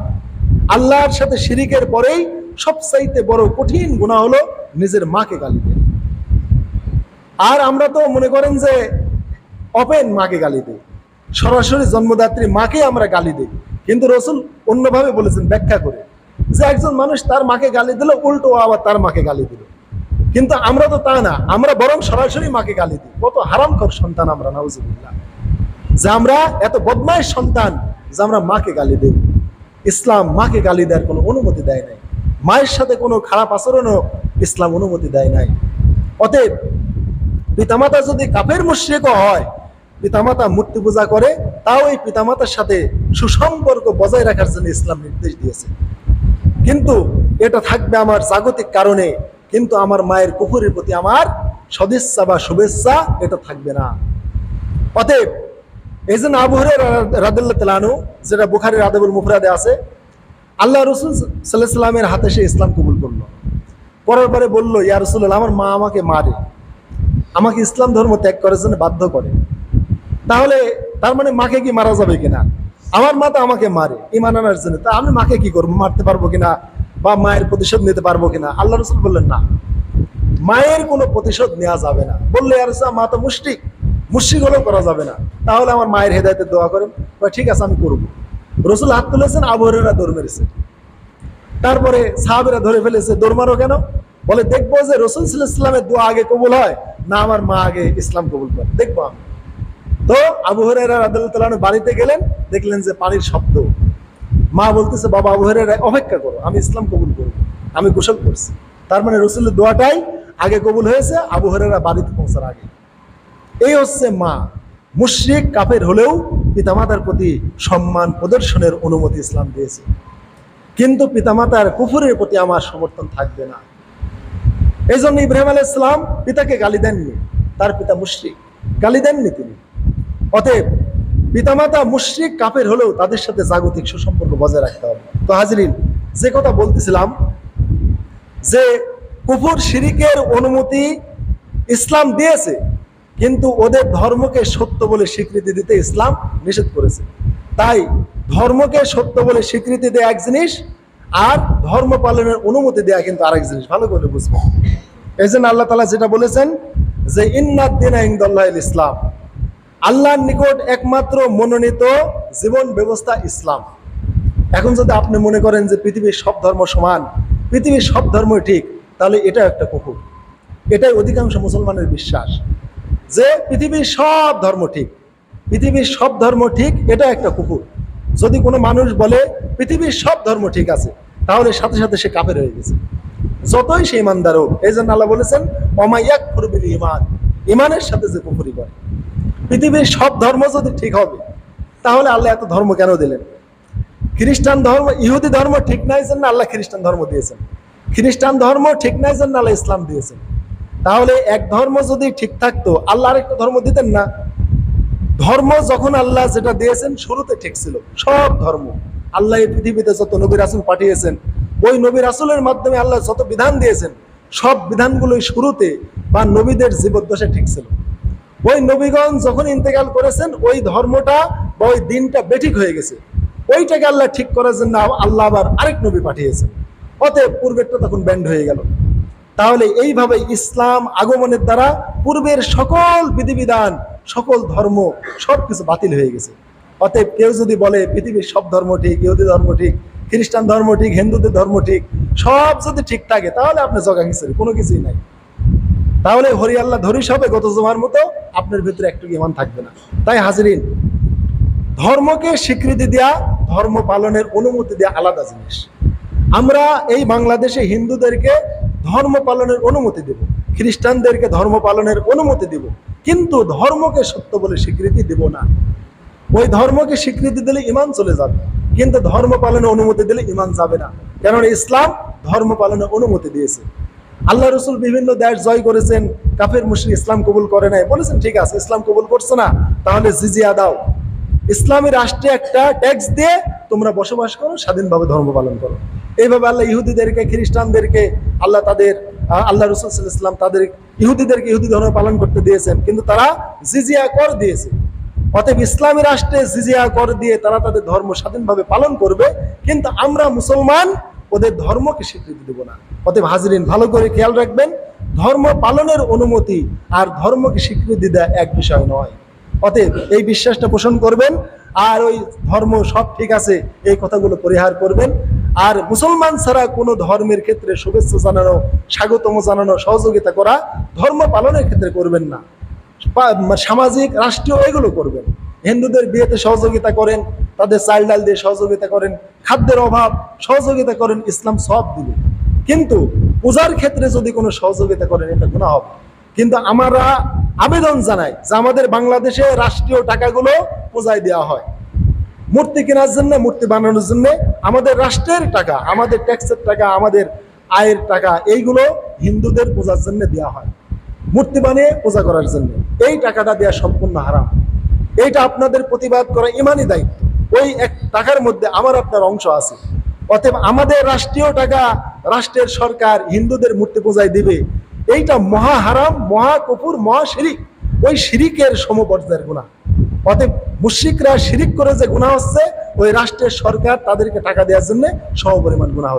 আল্লাহর সাথে শিরিকের পরেই সবচাইতে বড় কঠিন গুনাহ হলো নিজের মাকে গালি দেয়া। আর আমরা তো মনে করেন যে ওপেন মাকে গালি দেই, সরাসরি জন্মদাত্রী মাকে আমরা গালি দিই, কিন্তু রাসূল অন্যভাবে বলেছেন ব্যাখ্যা করে, যে একজন মানুষ তার মাকে গালি দিল, উল্টো আবার তার মাকে গালি দিল। কিন্তু আমরা তো তা না, আমরা বরং সরাসরি মাকে গালি দিই। কত হারামখোর সন্তান আমরা, নাউজুবিল্লাহ, যে আমরা এত বদমাইশ সন্তান যে আমরা মাকে গালি দিই। ইসলাম মাকে গালি দেওয়ার কোনো অনুমতি দেয় নাই, মায়ের সাথে কোনো খারাপ আচরণও ইসলাম অনুমতি দেয় নাই। অতএব পিতামাতা যদি কাফের মুশরিকও হয়, পিতামাতা মূর্তি পূজা করে, তাও এই পিতামাতার সাথে সুসম্পর্ক বজায় রাখার জন্য ইসলাম নির্দেশ দিয়েছে। কিন্তু এটা থাকবে আমার জাগতিক কারণে, কিন্তু আমার মায়ের কুফরের প্রতি আমার সদিচ্ছা বা শুভেচ্ছা এটা থাকবে না। অতএব এই জন্য আবু হুরায়রা রাদিয়াল্লাহু তাআলা আনহু, যেটা বুখারীর আদাবুল মুফরাদে আছে, আল্লাহ রাসূল সাল্লাল্লাহু আলাইহি ওয়াসাল্লামের হাতে সে ইসলাম কবুল করলো। করার পরে বলল, ইয়া রাসূলুল্লাহ, আমার মা আমাকে মারে, আমাকে ইসলাম ধর্ম ত্যাগ করার জন্য বাধ্য করে। তাহলে তার মানে মাকে কি মারা যাবে কিনা? আমার মা তো আমাকে মারে ঈমান আনার জন্য, তা আমি মাকে কি করবো? মারতে পারবো কিনা বা মায়ের প্রতিশোধ নিতে পারবো কিনা? আল্লাহ রাসূল বললেন, না, মায়ের কোনো প্রতিশোধ নেওয়া যাবে না। বললে, ইয়া রাসূলুল্লাহ, মা তো মুশরিক হলেও করা যাবে না, তাহলে আমার মায়ের হেদায়েতের দোয়া করেন। ঠিক আছে, আমি করবো। রাসূল হাত তুলেছেন, আবু হুরায়রা দৌড় মেরেছে। তারপরে সাহাবীরা ধরে ফেলেছে, দৌড় মারো কেন? বলে, দেখবো যে রাসূল সাল্লাল্লাহু আলাইহি ওয়াসাল্লামের দোয়া আগে কবুল হয় না আমার মা আগে ইসলাম কবুল করে, দেখবো আমি। তো আবু হুরায়রা রাদিয়াল্লাহু তাআলা বাড়িতে গেলেন, দেখলেন যে পানির শব্দ। মা বলতেছে, বাবা আবু হুরায়রা অপেক্ষা করো, আমি ইসলাম কবুল করবো, আমি গোসল করছি। তার মানে রাসূলের দোয়াটাই আগে কবুল হয়েছে আবু হুরায়রা বাড়িতে পৌঁছার আগে। এই হচ্ছে মা। মুশরিক কাফের হলেও পিতামাতার প্রতি সম্মান প্রদর্শনের অনুমতি ইসলাম দিয়েছে, কিন্তু পিতামাতার কুফরের প্রতি আমার সমর্থন থাকবে না। এই জন্য ইব্রাহিম আলাইহিস সালাম পিতাকে গালি দেননি, তার পিতা মুশরিক, গালি দেননি তিনি। অতএব পিতামাতা মুশরিক কাফের হলেও তাদের সাথে জাগতিক সুসম্পর্ক বজায় রাখতে হবে। তো হাজরিন, যে কথা বলতেছিলাম যে কুফর শিরিকের অনুমতি ইসলাম দিয়েছে, কিন্তু ওদের ধর্মকে সত্য বলে স্বীকৃতি দিতে ইসলাম নিষেধ করেছে। তাই ধর্মকে সত্য বলে স্বীকৃতি দেয়া এক জিনিস, আর ধর্ম পালনের অনুমতি দেয়া কিন্তু আরেক জিনিস। ভালো করে বুঝবো। এই জন্য আল্লাহ তাআলা যেটা বলেছেন যে ইন্নাদ দীনা ইনদাল্লাহিল ইসলাম, আল্লাহর নিকট একমাত্র মনোনীত জীবন ব্যবস্থা ইসলাম। এখন যদি আপনি মনে করেন যে পৃথিবীর সব ধর্ম সমান, পৃথিবীর সব ধর্মই ঠিক, তাহলে এটা একটা কুফর। এটাই অধিকাংশ মুসলমানের বিশ্বাস যে পৃথিবীর সব ধর্ম ঠিক, পৃথিবীর সব ধর্ম ঠিক, এটা একটা কুফর। যদি কোনো মানুষ বলে পৃথিবীর সব ধর্ম ঠিক আছে, তাহলে সাথে সাথে সে কাফের হয়ে গেছে, যতই সে ইমানদার হোক। এই জন্য আল্লাহ বলেছেন ওমা ইয়াকফুর বিল ঈমান, ঈমানের সাথে যে কুফরি করে। পৃথিবীর সব ধর্ম যদি ঠিক হবে, তাহলে আল্লাহ এত ধর্ম কেন দিলেন? খ্রিস্টান ধর্ম, ইহুদি ধর্ম ঠিক নাই জন্য আল্লাহ খ্রিস্টান ধর্ম দিয়েছেন, খ্রিস্টান ধর্ম ঠিক নাই জন্য আল্লাহ ইসলাম দিয়েছেন। তাহলে এক ধর্ম যদি ঠিক থাকতো, আল্লাহ আরেকটা ধর্ম দিতেন না? ধর্ম যখন আল্লাহ যেটা দিয়েছেন শুরুতে ঠিক ছিল। সব ধর্ম আল্লাহ এই পৃথিবীতে যত নবী রাসূল পাঠিয়েছেন, ওই নবী রাসূলের মাধ্যমে আল্লাহ যত বিধান দিয়েছেন, সব বিধানগুলোই শুরুতে বা নবীদের জীবদ্দশায় ঠিক ছিল। ওই নবীগণ যখন ইন্তেকাল করেছেন, ওই ধর্মটা বা ওই দিনটা বেঠিক হয়ে গেছে, ওইটাকে আল্লাহ ঠিক করার জন্য আল্লাহ আবার আরেক নবী পাঠিয়েছেন। অতএব পূর্বেরটা তখন ব্যান্ড হয়ে গেল। তাহলে এইভাবে ইসলাম আগমনের দ্বারা পূর্বের সকল বিধিবিধান, সকল ধর্ম সবকিছু বাতিল হয়ে গেছে। অতএব কেউ যদি বলে পৃথিবীর সব ধর্ম ঠিক, ইহুদি ধর্ম ঠিক, খ্রিস্টান ধর্ম ঠিক, হিন্দুদের ধর্ম ঠিক, সব যদি ঠিক থাকে, তাহলে আপনি জগা খিচুড়ি, কোনো কিছুই নাই। তাহলে হরি আল্লাহ ধরিস হবে গত জমার মতো, আপনার ভিতরে একটু ইমান থাকবে না। তাই হাজরিন, ধর্মকে স্বীকৃতি দেয়া, ধর্ম পালনের অনুমতি দেয়া আলাদা জিনিস। আমরা এই বাংলাদেশে হিন্দুদেরকে ধর্ম পালনের অনুমতি দেব, খ্রিস্টানদেরকে ধর্ম পালনের অনুমতি দেব, কিন্তু ধর্মকে সত্য বলে স্বীকৃতি দেব না। ওই ধর্মকে স্বীকৃতি দিলে ইমান চলে যাবে, কিন্তু ধর্ম পালনের অনুমতি দিলে ইমান যাবে না। কেননা ইসলাম ধর্ম পালনের অনুমতি দিয়েছে। আল্লাহ রসুল বিভিন্ন দেশ জয় করেছেন, কাফের মুশরিক ইসলাম কবুল করে নাই, বলেছেন ঠিক আছে ইসলাম কবুল করছো না, তাহলে জিজিয়া দাও, ইসলামী রাষ্ট্রে একটা ট্যাক্স দিয়ে তোমরা বসবাস করো, স্বাধীনভাবে ধর্ম পালন করো। এইভাবে আল্লাহ ইহুদিদেরকে, খ্রিস্টানদেরকে আল্লাহ আল্লাহ রসুল সাল্লাল্লাহু আলাইহি ওয়াসাল্লাম তাদের ইহুদিদেরকে ইহুদি ধর্ম পালন করতে দিয়েছেন, কিন্তু তারা জিজিয়া কর দিয়েছে। অতএব ইসলামী রাষ্ট্রে জিজিয়া কর দিয়ে তারা তাদের ধর্ম স্বাধীনভাবে পালন করবে, কিন্তু আমরা মুসলমান ওদের ধর্মকে স্বীকৃতি দেব না। অতএব হাজরিন, ভালো করে খেয়াল রাখবেন, ধর্ম পালনের অনুমতি আর ধর্মকে স্বীকৃতি দেওয়া এক বিষয় নয়। অতএব এই বিশ্বাসটা পোষণ করবেন, আর ওই ধর্ম সব ঠিক আছে এই কথাগুলো পরিহার করবেন। আর মুসলমান ছাড়া কোনো ধর্মের ক্ষেত্রে শুভেচ্ছা জানানো, স্বাগতম জানানো, সহযোগিতা করা ধর্ম পালনের ক্ষেত্রে করবেন না। সামাজিক, রাষ্ট্রীয় এগুলো করবেন। হিন্দুদের বিয়েতে সহযোগিতা করেন, তাদের চাল ডাল দিয়ে সহযোগিতা করেন, খাদ্যের অভাব সহযোগিতা করেন, ইসলাম সব দিবে। কিন্তু পূজার ক্ষেত্রে যদি কোনো সহযোগিতা করেন, এটা গুনাহ হবে। কিন্তু আমরা আবেদন জানাই যে আমাদের বাংলাদেশে রাষ্ট্রীয় টাকাগুলো পূজায় দেওয়া হয়, মূর্তি কেনার জন্য, মূর্তি বানানোর জন্য আমাদের রাষ্ট্রের টাকা, আমাদের ট্যাক্সের টাকা, আমাদের আয়ের টাকা, এইগুলো হিন্দুদের পূজার জন্য দেওয়া হয়, মূর্তি বানিয়ে পূজা করার জন্য। এই টাকাটা দেওয়া সম্পূর্ণ হারাম। এইটা আপনাদের প্রতিবাদ করা ইমানি দায়িত্ব। ওই এক টাকার মধ্যে আমার আপনার অংশ আছে। অতএব আমাদের রাষ্ট্রীয় টাকা রাষ্ট্রের সরকার হিন্দুদের মূর্তি পূজায় দিবে, এইটা মহা হারাম, মহা কুফর, মহা শিরিক, ওই শিরিকের সমপর্যায়ের গুনাহ। অতএব মুশরিকরা শিরিক করে যে গুনাহ হচ্ছে, ওই রাষ্ট্রের সরকার তাদেরকে টাকা দেওয়ার জন্য সমপরিমাণ গুনাহ হচ্ছে।